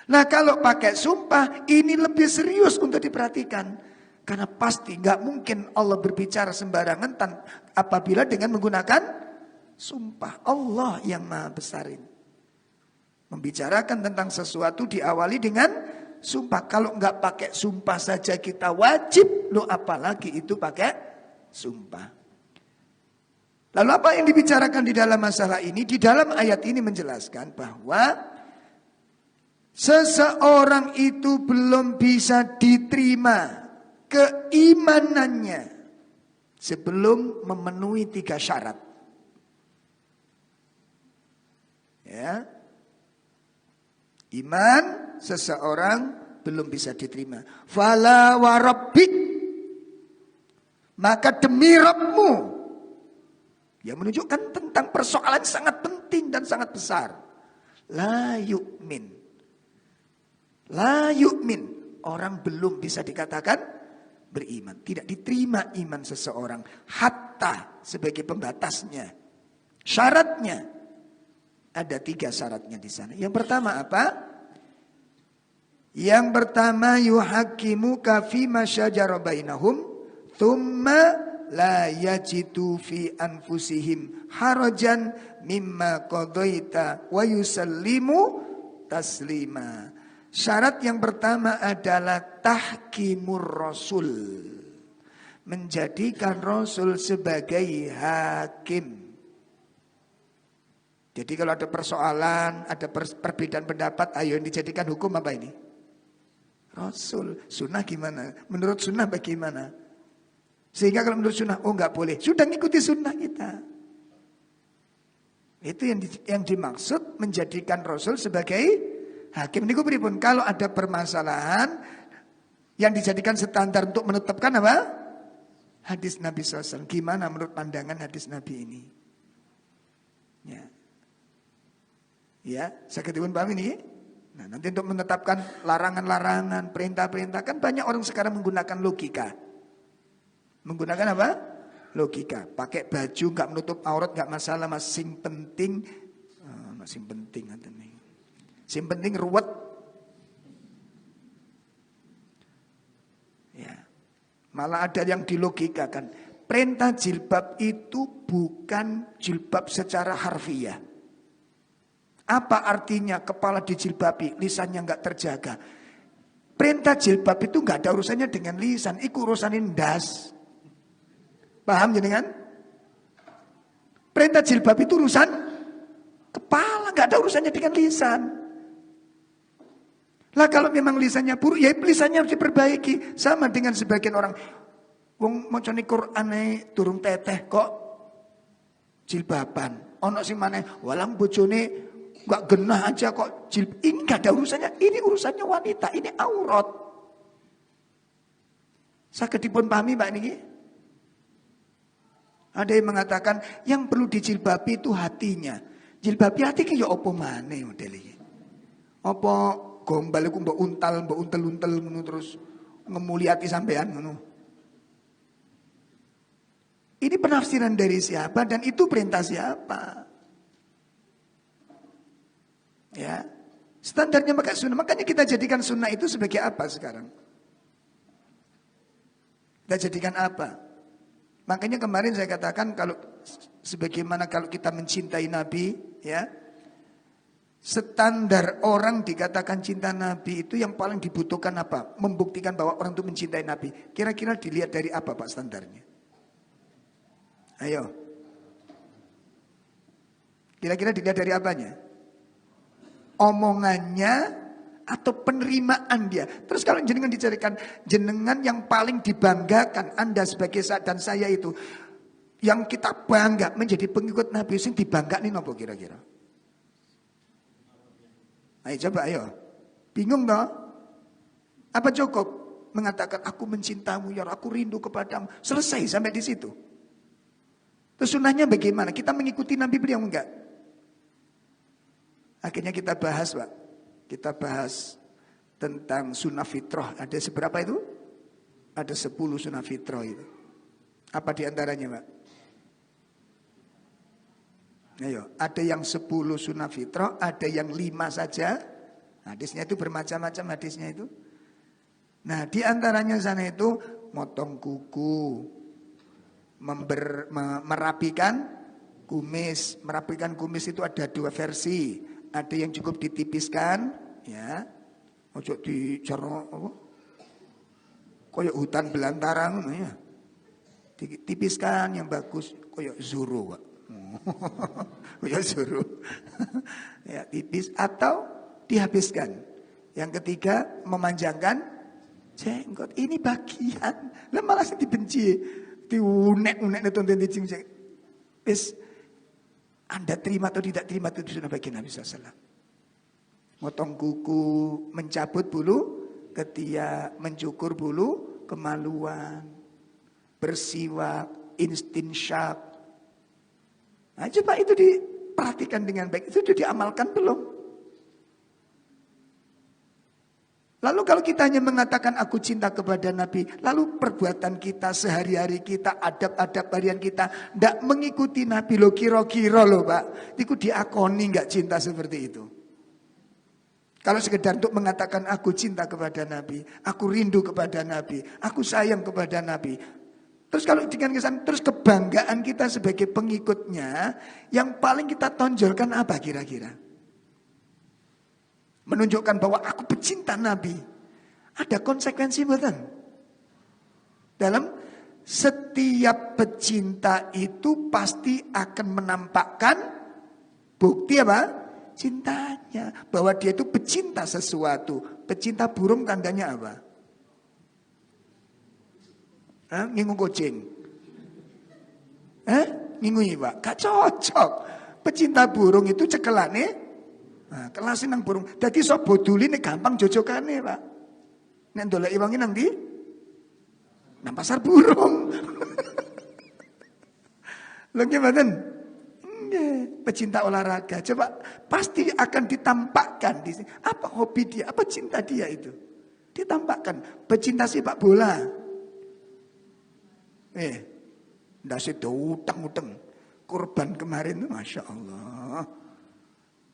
Nah kalau pakai sumpah ini lebih serius untuk diperhatikan. Karena pasti nggak mungkin Allah berbicara sembarangan apabila dengan menggunakan sumpah. Allah yang maha besar ini. Membicarakan tentang sesuatu diawali dengan sumpah. Kalau nggak pakai sumpah saja kita wajib, loh apalagi itu pakai sumpah. Lalu apa yang dibicarakan di dalam masalah ini? Di dalam ayat ini menjelaskan bahwa seseorang itu belum bisa diterima keimanannya sebelum memenuhi 3 syarat. Ya. Iman seseorang belum bisa diterima. Fala wa rabbik, maka demi Rabbmu. Yang menunjukkan tentang persoalan sangat penting dan sangat besar. La yu'min. La yu'min. Orang belum bisa dikatakan beriman. Tidak diterima iman seseorang. Hatta sebagai pembatasnya. Syaratnya. Ada 3 syaratnya di sana. Yang pertama apa? Yang pertama yuhakimuka fima syajara bainahum thumma la yajidu fi anfusihim harajan mimma qadaita wa yusallimu taslima. Syarat yang pertama adalah tahkimur rasul. Menjadikan rasul sebagai hakim. Jadi kalau ada persoalan, ada perbedaan pendapat, ayo yang dijadikan hukum apa ini? Rasul. Sunnah gimana? Menurut sunnah bagaimana? Sehingga kalau menurut sunnah, oh nggak boleh. Sudah ngikuti sunnah kita. Itu yang dimaksud menjadikan Rasul sebagai hakim. Niku pripun? Kalau ada permasalahan yang dijadikan standar untuk menetapkan apa? Hadis Nabi SAW. Gimana menurut pandangan hadis Nabi ini? Ya. Ya, sakit dipun paham ini? Nah, nanti untuk menetapkan larangan-larangan, perintah-perintah, kan banyak orang sekarang menggunakan logika. Menggunakan apa? Logika. Pakai baju nggak menutup aurat nggak masalah, mas. Sing penting, sing penting sing penting ruwet. Ya, malah ada yang dilogikakan. Perintah jilbab itu bukan jilbab secara harfiah. Apa artinya kepala dijilbabi, lisannya nggak terjaga? Perintah jilbab itu nggak ada urusannya dengan lisan, itu urusanin das. Paham jenengan? Perintah jilbab itu urusan kepala, nggak ada urusannya dengan lisan. Lah kalau memang lisannya buruk, ya lisannya harus diperbaiki. Sama dengan sebagian orang, wong macane Quran durung teteh kok jilbaban. Ono sing maneh walang bojone gak genah aja kok jilbab. Ini gak ada urusannya. Ini urusannya wanita. Ini aurat. Saged dipun pahami Mbak niki? Ada yang mengatakan yang perlu dijilbabi itu hatinya. Jilbabi hati ki ya apa maneh model iki. Apa gombal iku mbok untal ngono terus ngemuli hati sampean ngono. Ini penafsiran dari siapa dan itu perintah siapa? Ya, standarnya pakai sunnah. Makanya kita jadikan sunnah itu sebagai apa sekarang? Kita jadikan apa? Makanya kemarin saya katakan kalau sebagaimana kalau kita mencintai Nabi, ya, Standar orang dikatakan cinta Nabi itu yang paling dibutuhkan apa? Membuktikan bahwa orang itu mencintai Nabi. Kira-kira dilihat dari apa Pak standarnya? Ayo. Kira-kira dilihat dari apanya? Omongannya atau penerimaan dia. Terus kalau jenengan dicarikan jenengan yang paling dibanggakan Anda sebagai dan saya itu, yang kita bangga menjadi pengikut Nabi, sing dibanggakan apa kira-kira? Ayo coba ayo. Bingung toh? Apa cukup mengatakan aku mencintamu ya, aku rindu kepadamu. Selesai sampai di situ. Terus sunnahnya bagaimana? Kita mengikuti Nabi beliau enggak? Akhirnya kita bahas Pak. Kita bahas tentang sunnah fitrah. Ada seberapa itu? Ada 10 sunnah fitrah itu. Apa diantaranya Pak? Ayo, ada yang 10 sunnah fitrah, ada yang 5 saja. Hadisnya itu bermacam-macam hadisnya itu. Nah, di antaranya sana itu motong kuku, merapikan kumis. Merapikan kumis itu ada 2 versi. Ada yang cukup ditipiskan, ya. Ojo dicerok apa? Koyok hutan belantara ya. Ditipiskan yang bagus, koyok zuru, Pak. Ya suruh ya tipis atau dihabiskan. Yang ketiga memanjangkan jenggot. Ini bagian lah malah dibenci, diunek-unek nonton cing-cing. Wis Anda terima atau tidak terima itu sudah bagian Nabi SAW. Motong kuku, mencabut bulu ketiak, mencukur bulu kemaluan, bersiwak, istinsyak. Nah, coba itu diperhatikan dengan baik. Itu sudah diamalkan belum? Lalu kalau kita hanya mengatakan aku cinta kepada Nabi, lalu perbuatan kita, sehari-hari kita, adab-adab harian kita, tidak mengikuti Nabi lo kira-kira lo Pak. Itu diakoni nggak cinta seperti itu. Kalau sekedar untuk mengatakan aku cinta kepada Nabi, aku rindu kepada Nabi, aku sayang kepada Nabi. Terus kalau dengan kesan, terus kebanggaan kita sebagai pengikutnya, yang paling kita tonjolkan apa kira-kira? Menunjukkan bahwa aku pecinta Nabi. Ada konsekuensi betul. Dalam setiap pecinta itu pasti akan menampakkan bukti apa? Cintanya. Bahwa dia itu pecinta sesuatu. Pecinta burung tandanya apa? Ngingu kucing. Ngingui Pak. Gak cocok. Pecinta burung itu cekelane. Nah, kelasin nang burung. Dadi sok boduli nek gampang jojokane Pak. Nek ndoleki wangi nang ndi? Nang pasar burung. Lho gimana? Pecinta olahraga. Coba pasti akan ditampakkan di sini. Apa hobi dia? Apa cinta dia itu? Ditampakkan. Pecinta sepak bola. Ndak sedo utang-utang. Kurban kemarin tuh Masya Allah.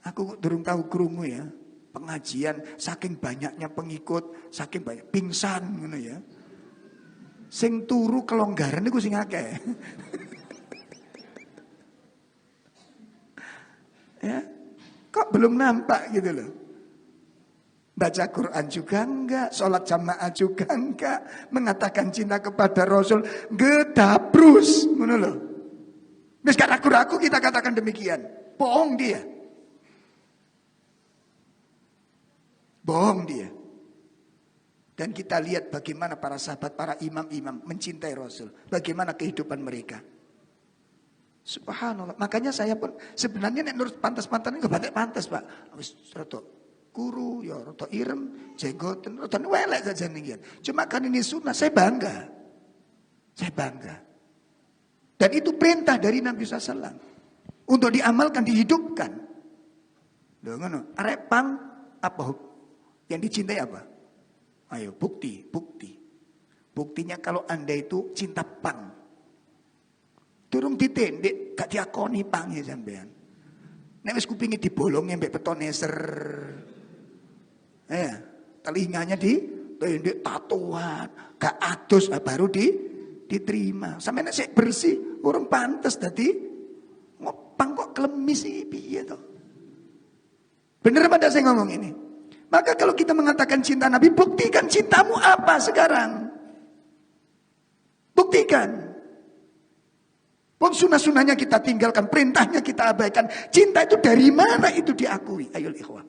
Aku durung tahu krungu ya. Pengajian saking banyaknya pengikut, saking banyak pingsan ngono ya. Sing turu kelonggaran iku sing akeh. Ya. Kok belum nampak gitu loh. Baca Quran juga enggak, sholat jamaah juga enggak, mengatakan cinta kepada Rasul, gedabrus, ngono loh. Wis gak ragu-ragu kita katakan demikian. Bohong dia. Bohong dia. Dan kita lihat bagaimana para sahabat, para imam-imam mencintai Rasul. Bagaimana kehidupan mereka. Subhanallah. Makanya saya pun sebenarnya nek nurut pantas-pantasan enggak batik pantas, Pak. Wis rada guru ya rada irem, jenggoten rada welek saja nih. Cuma kan ini sunnah, saya bangga. Saya bangga. Dan itu perintah dari Nabi SAW. Untuk diamalkan, dihidupkan. Loh ngono, arek pang apa yang dicintai apa? Ayo bukti. Buktinya kalau Anda itu cinta pang. Durung ditendek, gak diakoni pang ya sampean. Nek wis kupinge dibolongi mbek betoneser. Telinganya ditendek tatoan, gak adus baru diterima. Sampe nek sik bersih, urung pantes dadi ngopang kok klemis iki piye to? Benar pada saya ngomong ini? Maka kalau kita mengatakan cinta Nabi, buktikan cintamu apa sekarang. Buktikan. Pun sunnah-sunnahnya kita tinggalkan, perintahnya kita abaikan. Cinta itu dari mana itu diakui? Ayo ikhwah.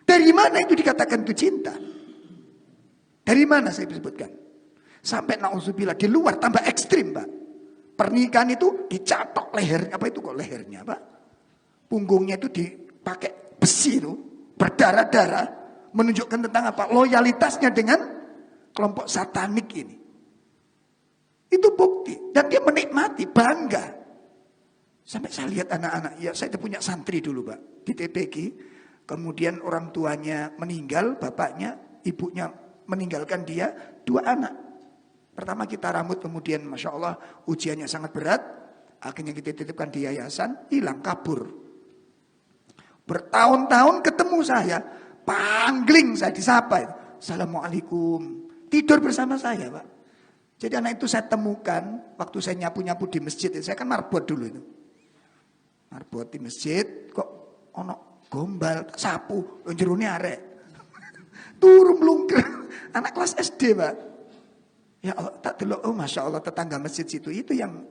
Dari mana itu dikatakan itu cinta? Dari mana saya sebutkan? Sampai na'udzubillah di luar tambah ekstrim, Pak. Pernikahan itu dicatok lehernya, apa itu kok lehernya, Pak? Punggungnya itu dipakai besi itu, berdarah-darah, menunjukkan tentang apa? Loyalitasnya dengan kelompok satanik ini. Itu bukti. Dan dia menikmati, bangga. Sampai saya lihat anak-anak, ya saya punya santri dulu Pak, di TPG. Kemudian orang tuanya meninggal, bapaknya, ibunya meninggalkan dia, 2 anak. Pertama kita rambut, kemudian Masya Allah ujiannya sangat berat. Akhirnya kita titipkan di yayasan, hilang, kabur. Bertahun-tahun ketemu saya, pangling saya disapa. Assalamualaikum. Tidur bersama saya Pak. Jadi anak itu saya temukan waktu saya nyapu-nyapu di masjid. Saya kan marbot dulu itu. Marbot di masjid, kok ono gombal, sapu, jerune arek. Turun melungker. Anak kelas SD Pak. Ya Allah, tak delok, oh Masya Allah tetangga masjid situ. Itu yang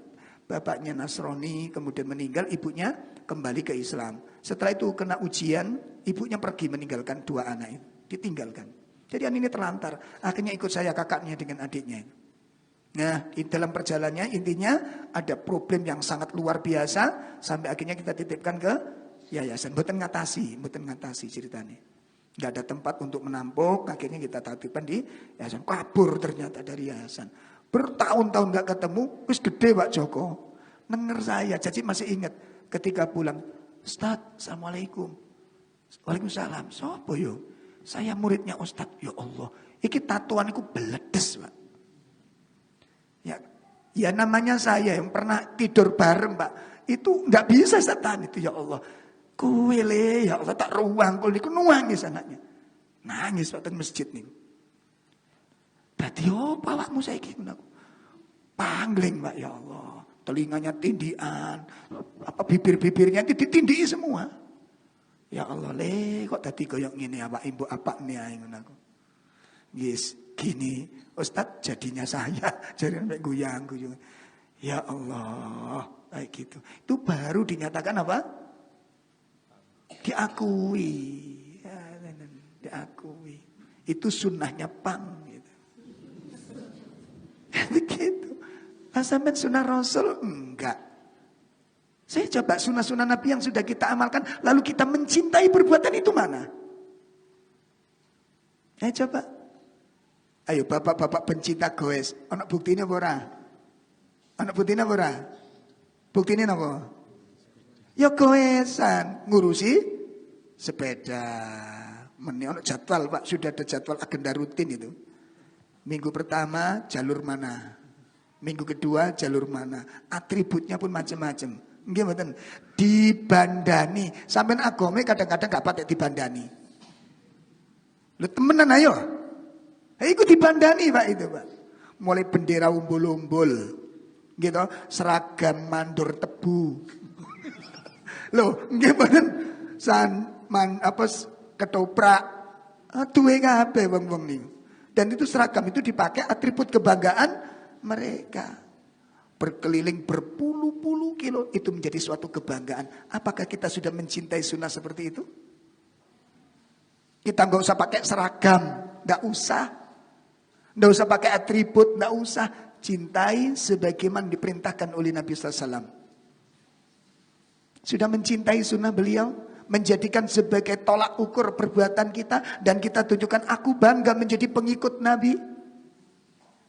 bapaknya Nasrani, kemudian meninggal, ibunya kembali ke Islam. Setelah itu kena ujian, ibunya pergi meninggalkan 2 anak itu. Ditinggalkan. Jadi ini terlantar. Akhirnya ikut saya kakaknya dengan adiknya itu. Nah, dalam perjalanannya intinya ada problem yang sangat luar biasa sampai akhirnya kita titipkan ke yayasan. Mboten ngatasi ceritanya. Enggak ada tempat untuk menampung, akhirnya kita titipkan di yayasan. Kabur ternyata dari yayasan. Bertahun-tahun enggak ketemu, wis gede Pak Joko. Denger saya, jadi masih ingat ketika pulang, "Ustaz, Assalamualaikum." Waalaikumsalam. Sopo yo? Saya muridnya Ustaz. Ya Allah, iki tatuan iku beledes, Pak. Ya namanya saya yang pernah tidur bareng Pak. Itu enggak bisa setan itu ya Allah. Kuwele ya Allah tak ruang kul niku nangis anaknya. Nangis waktu masjid niku. Dadi opo awakmu saiki ngono. Pangling Pak ya Allah. Telinganya tindian, apa bibir-bibirnya itu ditindiki semua. Ya Allah le kok dadi koyo ngene awak ibu apa nih ae ngono aku. Yes, gini Ustaz jadinya saya jadi sampai guyang-guyang. Ya Allah, kayak gitu. Itu baru dinyatakan apa? Diakui. Ya, diakui. Itu sunnahnya pang gitu. Begitu. Sampai sunnah Rasul enggak. Saya coba sunnah-sunnah Nabi yang sudah kita amalkan lalu kita mencintai perbuatan itu mana? Coba. Ayo bapak-bapak pencinta goes, ana buktine apa ora? Ana buktine apa ora? Buktine napa? Ya goesan, ngurusi sepeda. Meni ana jadwal, Pak, sudah ada jadwal agenda rutin itu. Minggu pertama jalur mana? Minggu kedua jalur mana? Atributnya pun macam-macam. Nggih mboten? Dibandani. Sampeyan agame kadang-kadang gak patek dibandani. Lho temenan ayo. Iku dibandani Pak itu Pak. Mulai bendera umbul-umbul. Gitu, seragam mandor tebu. Loh, nggih mboten ketoprak. Duwe kabeh wong-wong niku. Dan itu seragam itu dipakai atribut kebanggaan mereka. Berkeliling berpuluh-puluh kilo itu menjadi suatu kebanggaan. Apakah kita sudah mencintai sunnah seperti itu? Kita nggak usah pakai seragam, nggak usah. Nggak usah pakai atribut, nggak usah. Cintai sebagaimana diperintahkan oleh Nabi SAW. Sudah mencintai sunnah beliau, menjadikan sebagai tolak ukur perbuatan kita, dan kita tunjukkan aku bangga menjadi pengikut Nabi.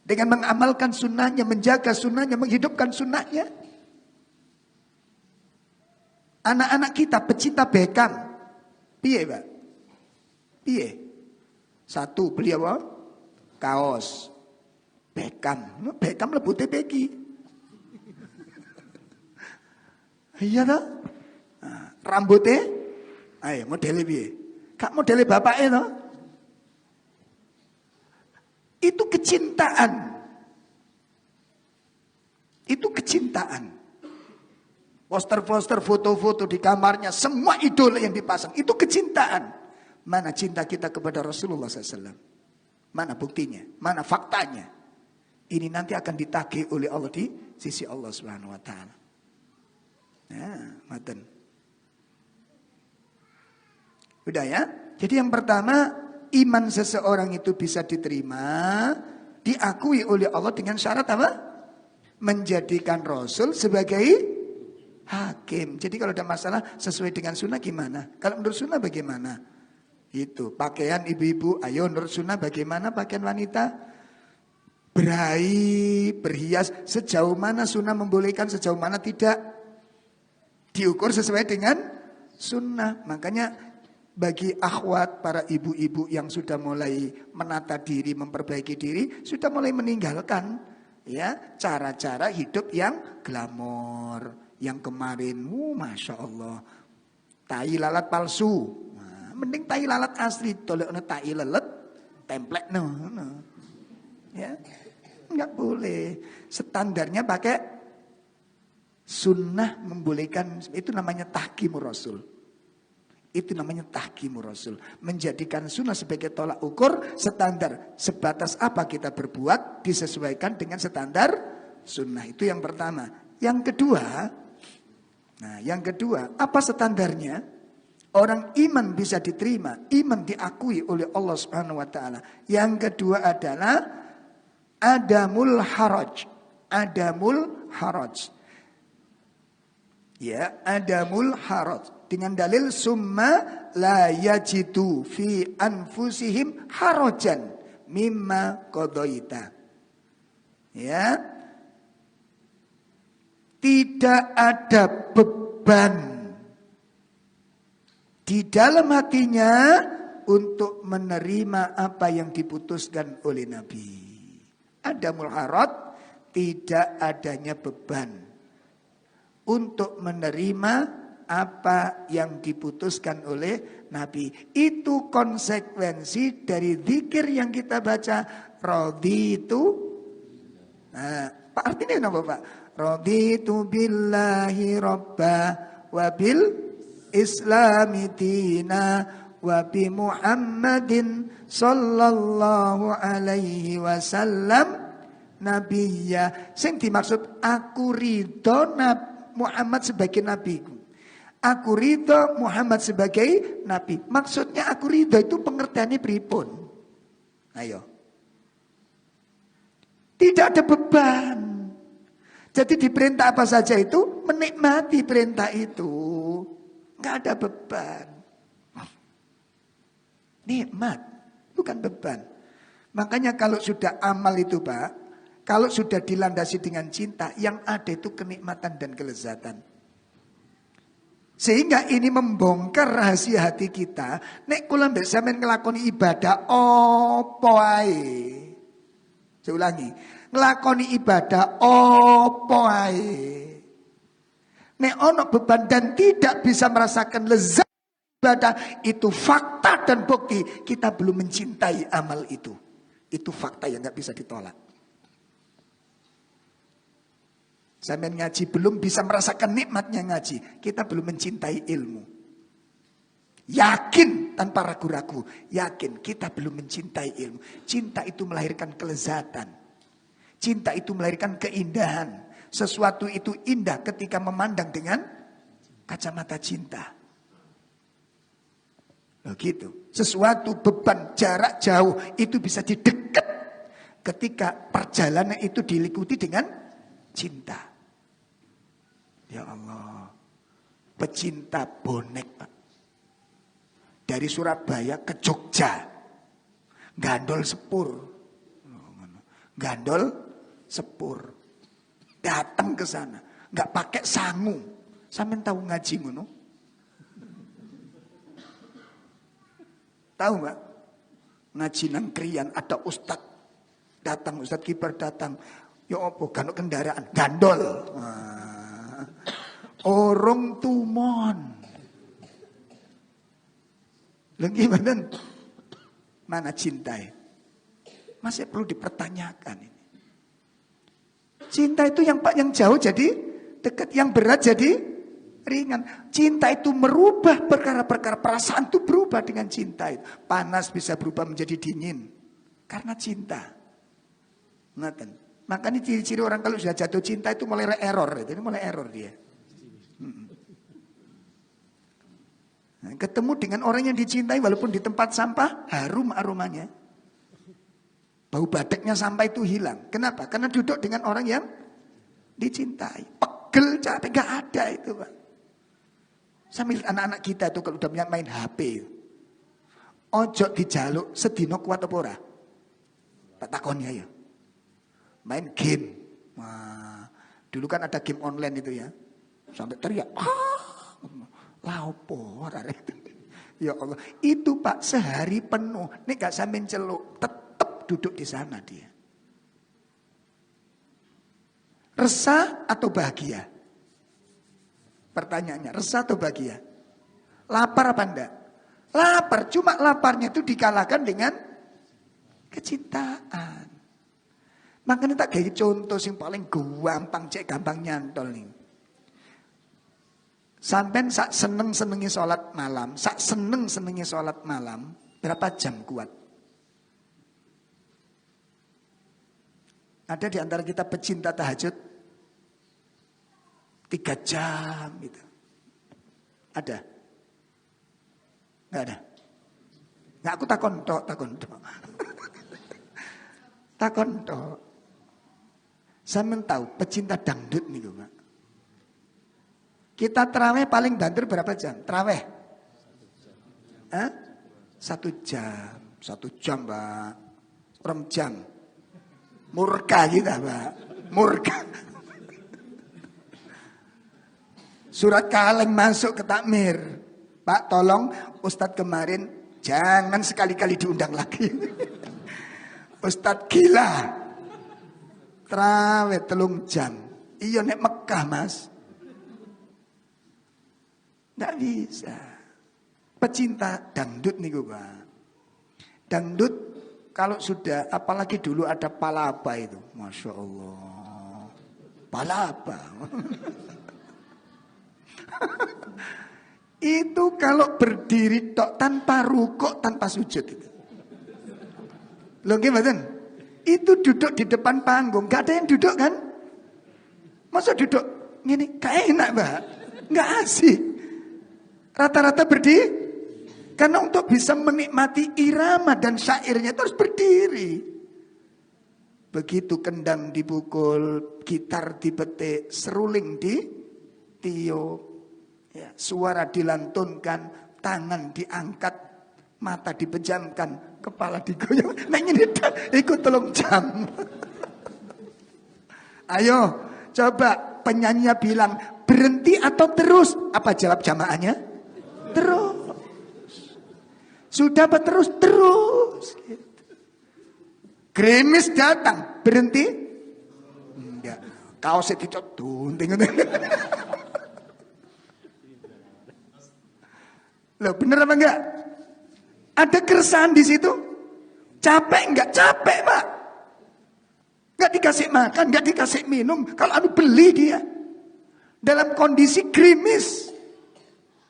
Dengan mengamalkan sunnahnya, menjaga sunnahnya, menghidupkan sunnahnya. Anak-anak kita pecinta Beckham. Piye Pak? Piye? 1 beli apa? Kaos Beckham. Beckham mlebu TPQ. Iya toh? Nah, rambutnya ayo modele piye? Kak modele bapake toh? Itu kecintaan. Itu kecintaan. Poster-poster, foto-foto di kamarnya, semua idola yang dipasang. Itu kecintaan. Mana cinta kita kepada Rasulullah SAW? Mana buktinya? Mana faktanya? Ini nanti akan ditagih oleh Allah di sisi Allah Subhanahu wa taala. Nah, maten. Udah ya? Jadi yang pertama, iman seseorang itu bisa diterima, diakui oleh Allah dengan syarat apa? Menjadikan Rasul sebagai hakim. Jadi kalau ada masalah sesuai dengan sunnah gimana? Kalau menurut sunnah bagaimana? Itu pakaian ibu-ibu, ayo menurut sunnah bagaimana pakaian wanita? Berai, berhias, sejauh mana sunnah membolehkan, sejauh mana tidak. Diukur sesuai dengan sunnah. Makanya bagi akhwat, para ibu-ibu yang sudah mulai menata diri, memperbaiki diri, sudah mulai meninggalkan ya cara-cara hidup yang glamor. Yang kemarin, masya Allah, tai lalat palsu. Nah, mending tai lalat asli, tolong tai lalat, template no. Ya, nggak boleh. Standarnya pakai sunnah membolehkan, itu namanya tahkimur Rasul. Itu namanya tahkimur Rasul. Menjadikan sunnah sebagai tolak ukur standar. Sebatas apa kita berbuat disesuaikan dengan standar sunnah. Itu yang pertama. Yang kedua, apa standarnya? Orang iman bisa diterima, iman diakui oleh Allah Subhanahu wa taala. Yang kedua adalah adamul haraj. Adamul haraj. Ya, adamul haraj. Dengan dalil summa la yajidu fi anfusihim harajan mimma qadaita. Ya. Tidak ada beban di dalam hatinya untuk menerima apa yang diputuskan oleh Nabi. Adamul haraj, tidak adanya beban untuk menerima apa yang diputuskan oleh Nabi. Itu konsekuensi dari zikir yang kita baca. Raditu. Nah, Pak artinya apa Pak? Raditu billahi robba wa bil islami dina wa bi Muhammadin sallallahu alaihi wasallam nabiyya. Sing dimaksud aku ridho Muhammad sebagai nabiku. Aku ridho Muhammad sebagai nabi. Maksudnya aku ridho itu pengertiannya pripun? Ayo. Tidak ada beban. Jadi diperintah apa saja itu menikmati perintah itu. Enggak ada beban. Nikmat, bukan beban. Makanya kalau sudah amal itu Pak, kalau sudah dilandasi dengan cinta, yang ada itu kenikmatan dan kelezatan. Sehingga ini membongkar rahasia hati kita. Nek kula mbek sampean nglakoni ibadah apa ae. Saya ulangi, nglakoni ibadah apa ae. Nek ono beban dan tidak bisa merasakan lezat ibadah, itu fakta dan bukti kita belum mencintai amal itu. Itu fakta yang nggak bisa ditolak. Sampai ngaji belum bisa merasakan nikmatnya ngaji, kita belum mencintai ilmu. Yakin tanpa ragu-ragu, yakin kita belum mencintai ilmu. Cinta itu melahirkan kelezatan. Cinta itu melahirkan keindahan. Sesuatu itu indah ketika memandang dengan kacamata cinta. Begitu. Sesuatu beban jarak jauh itu bisa didekat ketika perjalanan itu diikuti dengan cinta. Ya Allah, pecinta bonek Pak. Dari Surabaya ke Jogja, gandol sepur. Gandol sepur. Datang ke sana, nggak pakai sangu. Sampeyan tahu ngaji ngono? Tahu nggak? Ngaji nang krian ada ustad datang, ustad kibar datang. Ya opo gano kendaraan, gandol. Orang tumon. Lagi mana cintai? Masih perlu dipertanyakan ini. Cinta itu yang jauh jadi dekat, yang berat jadi ringan. Cinta itu merubah perkara-perkara, perasaan itu berubah dengan cinta itu. Panas bisa berubah menjadi dingin karena cinta. Ngaten. Makanya ciri-ciri orang kalau sudah jatuh cinta itu mulai error, itu mulai error dia. Nah, ketemu dengan orang yang dicintai walaupun di tempat sampah harum aromanya. Bau badeknya sampah itu hilang. Kenapa? Karena duduk dengan orang yang dicintai. Pegel capek gak ada itu, Pak. Sambil anak-anak kita tuh kalau udah main HP. Ojo dijaluk sedino kuat apa ora? Tak takonnya ya. Main game. Wah, dulu kan ada game online itu ya. Sampai teriak. Laopo itu. Ya Allah, itu Pak sehari penuh. Nek gak sampean celuk, tetap duduk di sana dia. Resah atau bahagia? Pertanyaannya, resah atau bahagia? Lapar apa enggak? Lapar, cuma laparnya itu dikalahkan dengan kecintaan. Makanya tak kayak contoh yang paling gampang, cek gampang nyantol nih. Sampai sak seneng-senengi sholat malam, sak seneng-senengi sholat malam, berapa jam kuat? Ada di antara kita pecinta tahajud 3 jam gitu. Ada? Nggak ada? Nggak, aku takon tok. Takon tok. Saya tahu pecinta dangdut nih Pak. Kita terawih paling banter berapa jam? Terawih? 1 jam. 1 jam Pak. 2 jam. Murka kita Pak. Murka. Surat kaleng masuk ke takmir. Pak tolong Ustadz kemarin jangan sekali-kali diundang lagi. Ustadz gila. Terawih 3 jam. Iya nek Mekah Mas. Nggak bisa. Pecinta dangdut nih Pak. Dangdut kalau sudah, apalagi dulu ada palapa itu. Masya Allah. Palapa. Itu kalau berdiri tok tanpa rukuk, tanpa sujud itu. Loh gimana? Itu duduk di depan panggung, gak ada yang duduk kan? Masa duduk gini, gak enak Mbak, gak asik. Rata-rata berdiri, karena untuk bisa menikmati irama dan syairnya itu harus berdiri. Begitu kendang dipukul, gitar dipetik, seruling ditiup, ya, suara dilantunkan, tangan diangkat, mata dipejamkan, kepala digoyang. Nah ini ikut 3 jam. Ayo, coba penyanyinya bilang berhenti atau terus? Apa jawab jamaahnya? Terus. Sudah apa terus? Terus. Gitu. Gerimis datang, berhenti? Enggak. Kaosnya dicot, tunting. Loh, bener apa enggak? Ada keresahan di situ? Capek enggak? Capek, Pak. Enggak dikasih makan, enggak dikasih minum. Kalau anu beli dia. Dalam kondisi gerimis.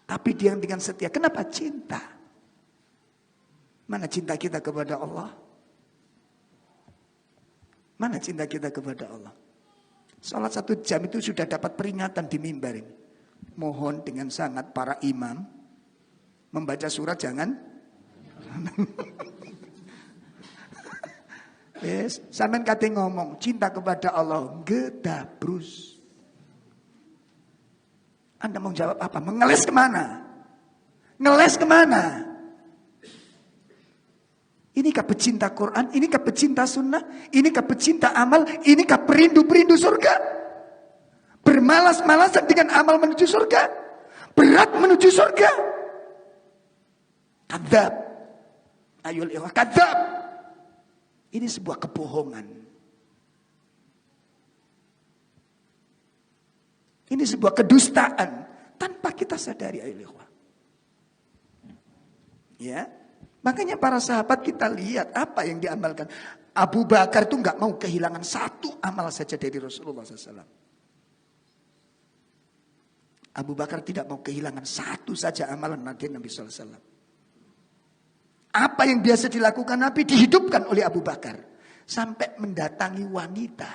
Tapi dia dengan setia. Kenapa? Cinta. Mana cinta kita kepada Allah? Mana cinta kita kepada Allah? Salat 1 jam itu sudah dapat peringatan di mimbar ini. Mohon dengan sangat para imam. Membaca surat jangan. Yes, sampean kate ngomong cinta kepada Allah gedabrus. Anda mau jawab apa? Mengeles kemana? Ngeles kemana? Inikah pecinta Quran? Inikah pecinta sunnah? Inikah pecinta amal? Inikah perindu-perindu surga? Bermalas-malasan dengan amal menuju surga? Berat menuju surga? Kadzab. Ayul ikhwah, kadzab. Ini sebuah kebohongan. Ini sebuah kedustaan tanpa kita sadari, ayul ikhwah. Ya. Makanya para sahabat kita lihat apa yang diamalkan. Abu Bakar itu nggak mau kehilangan 1 amal saja dari Rasulullah SAW. Abu Bakar tidak mau kehilangan satu saja amalan Nabi SAW. Apa yang biasa dilakukan Nabi dihidupkan oleh Abu Bakar. Sampai mendatangi wanita.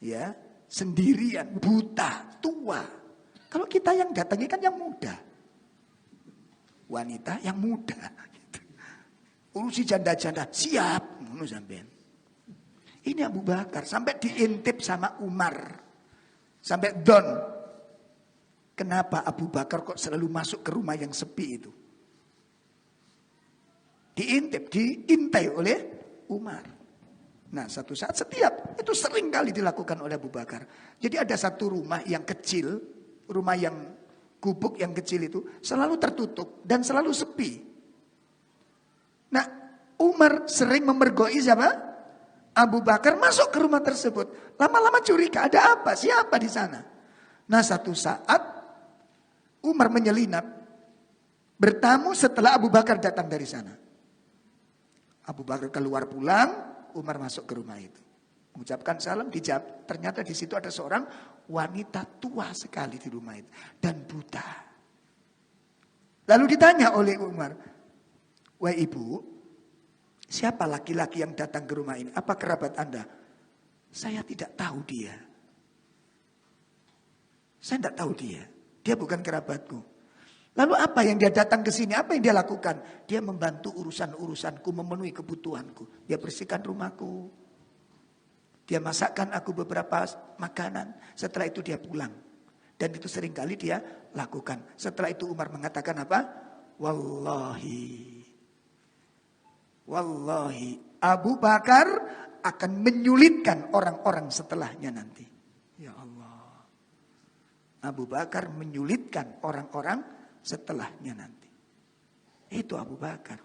Ya, sendirian, buta, tua. Kalau kita yang datangi kan yang muda. Wanita yang muda. Gitu. Urusi janda-janda, siap. Ini Abu Bakar. Sampai diintip sama Umar. Sampai Don. Kenapa Abu Bakar kok selalu masuk ke rumah yang sepi itu? Diintip, diintai oleh Umar. Nah, satu saat setiap itu sering kali dilakukan oleh Abu Bakar. Jadi ada satu rumah yang kecil, rumah yang gubuk yang kecil itu selalu tertutup dan selalu sepi. Nah, Umar sering memergoi siapa? Abu Bakar masuk ke rumah tersebut. Lama-lama curiga, ada apa? Siapa di sana? Nah, satu saat Umar menyelinap bertamu setelah Abu Bakar datang dari sana. Abu Bakar keluar pulang, Umar masuk ke rumah itu. Mengucapkan salam, dijawab. Ternyata di situ ada seorang wanita tua sekali di rumah itu. Dan buta. Lalu ditanya oleh Umar, "Wahai ibu, siapa laki-laki yang datang ke rumah ini? Apa kerabat Anda?" "Saya tidak tahu dia. Saya tidak tahu dia. Dia bukan kerabatku." "Lalu apa yang dia datang ke sini? Apa yang dia lakukan?" "Dia membantu urusan-urusanku, memenuhi kebutuhanku. Dia bersihkan rumahku. Dia masakkan aku beberapa makanan. Setelah itu dia pulang. Dan itu seringkali dia lakukan." Setelah itu Umar mengatakan apa? Wallahi, Abu Bakar akan menyulitkan orang-orang setelahnya nanti. Ya Allah. Abu Bakar menyulitkan orang-orang setelahnya nanti. Itu Abu Bakar.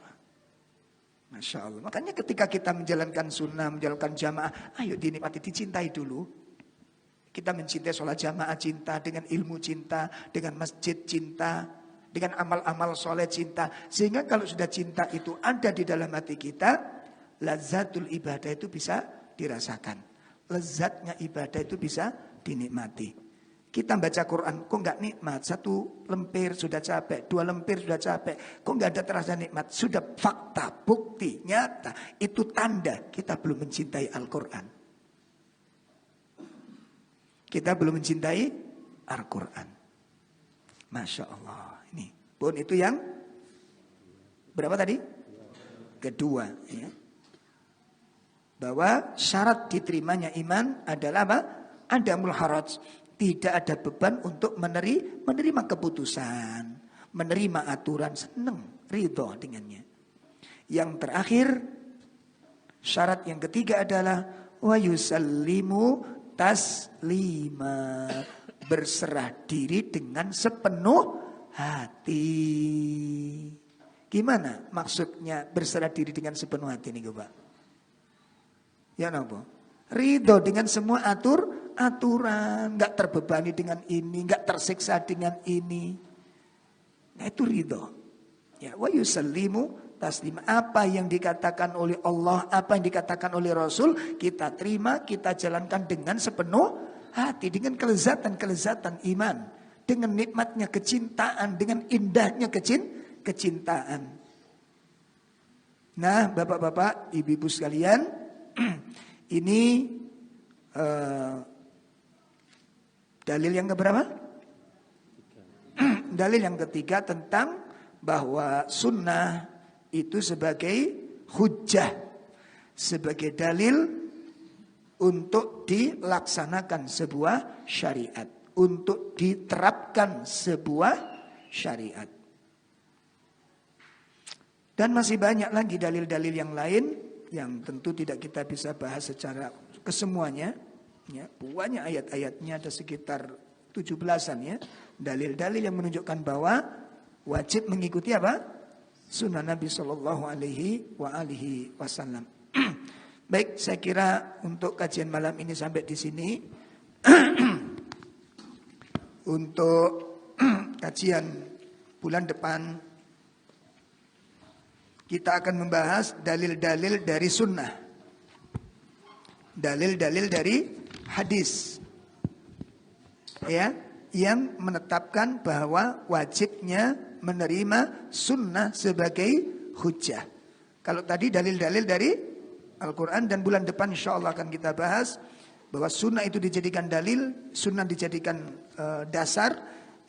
Masya Allah. Makanya ketika kita menjalankan sunnah, menjalankan jamaah, ayo dinikmati, dicintai dulu. Kita mencintai sholat jamaah cinta, dengan ilmu cinta, dengan masjid cinta, dengan amal-amal soleh cinta. Sehingga kalau sudah cinta itu ada di dalam hati kita, lazzatul ibadah itu bisa dirasakan. Lezatnya ibadah itu bisa dinikmati. Kita baca Quran, kok nggak nikmat? Satu lemper sudah capek, dua lemper sudah capek. Kok nggak ada terasa nikmat? Sudah fakta, bukti, nyata. Itu tanda kita belum mencintai Al-Quran. Kita belum mencintai Al-Quran. Masya Allah. Ini pun itu yang berapa tadi? Kedua. Ya. Bahwa syarat diterimanya iman adalah apa? Adamul haraj. Tidak ada beban untuk menerima keputusan, menerima aturan, senang, ridho dengannya. Yang terakhir, syarat yang ketiga adalah wa yusallimu taslima, berserah diri dengan sepenuh hati. Gimana maksudnya berserah diri dengan sepenuh hati nih, Pak? Ya napa? Ridho dengan semua aturan, nggak terbebani dengan ini, nggak tersiksa dengan ini. Nah itu ridho. Ya, wa yusallimu taslima. Apa yang dikatakan oleh Allah, apa yang dikatakan oleh Rasul, kita terima, kita jalankan dengan sepenuh hati, dengan kelezatan iman, dengan nikmatnya kecintaan, dengan indahnya kecintaan. Nah, bapak-bapak, ibu-ibu sekalian, ini dalil yang keberapa? Dalil yang ketiga tentang bahwa sunnah itu sebagai hujjah, sebagai dalil untuk dilaksanakan sebuah syariat, untuk diterapkan sebuah syariat. Dan masih banyak lagi dalil-dalil yang lain yang tentu tidak kita bisa bahas secara kesemuanya. Ya, banyak ayat-ayatnya, ada sekitar 17-an ya. Dalil-dalil yang menunjukkan bahwa wajib mengikuti apa? Sunnah Nabi Sallallahu Alaihi Wasallam. Baik, saya kira untuk kajian malam ini sampai di sini. Untuk kajian bulan depan kita akan membahas dalil-dalil dari sunnah, dalil-dalil dari hadis. ya, yang menetapkan bahwa wajibnya menerima sunnah sebagai hujjah. Kalau tadi dalil-dalil dari Al-Quran, dan bulan depan insya Allah akan kita bahas bahwa sunnah itu dijadikan dalil, sunnah dijadikan dasar,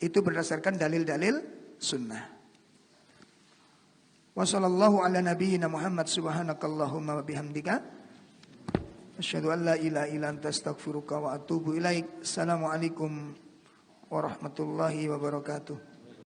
itu berdasarkan dalil-dalil sunnah. Wa sallallahu ala nabiyyina Muhammad subhanakallahumma wa bihamdika asyhadu an la ilaha illa anta astaghfiruka wa atubu ilaik. Assalamualaikum warahmatullahi wabarakatuh.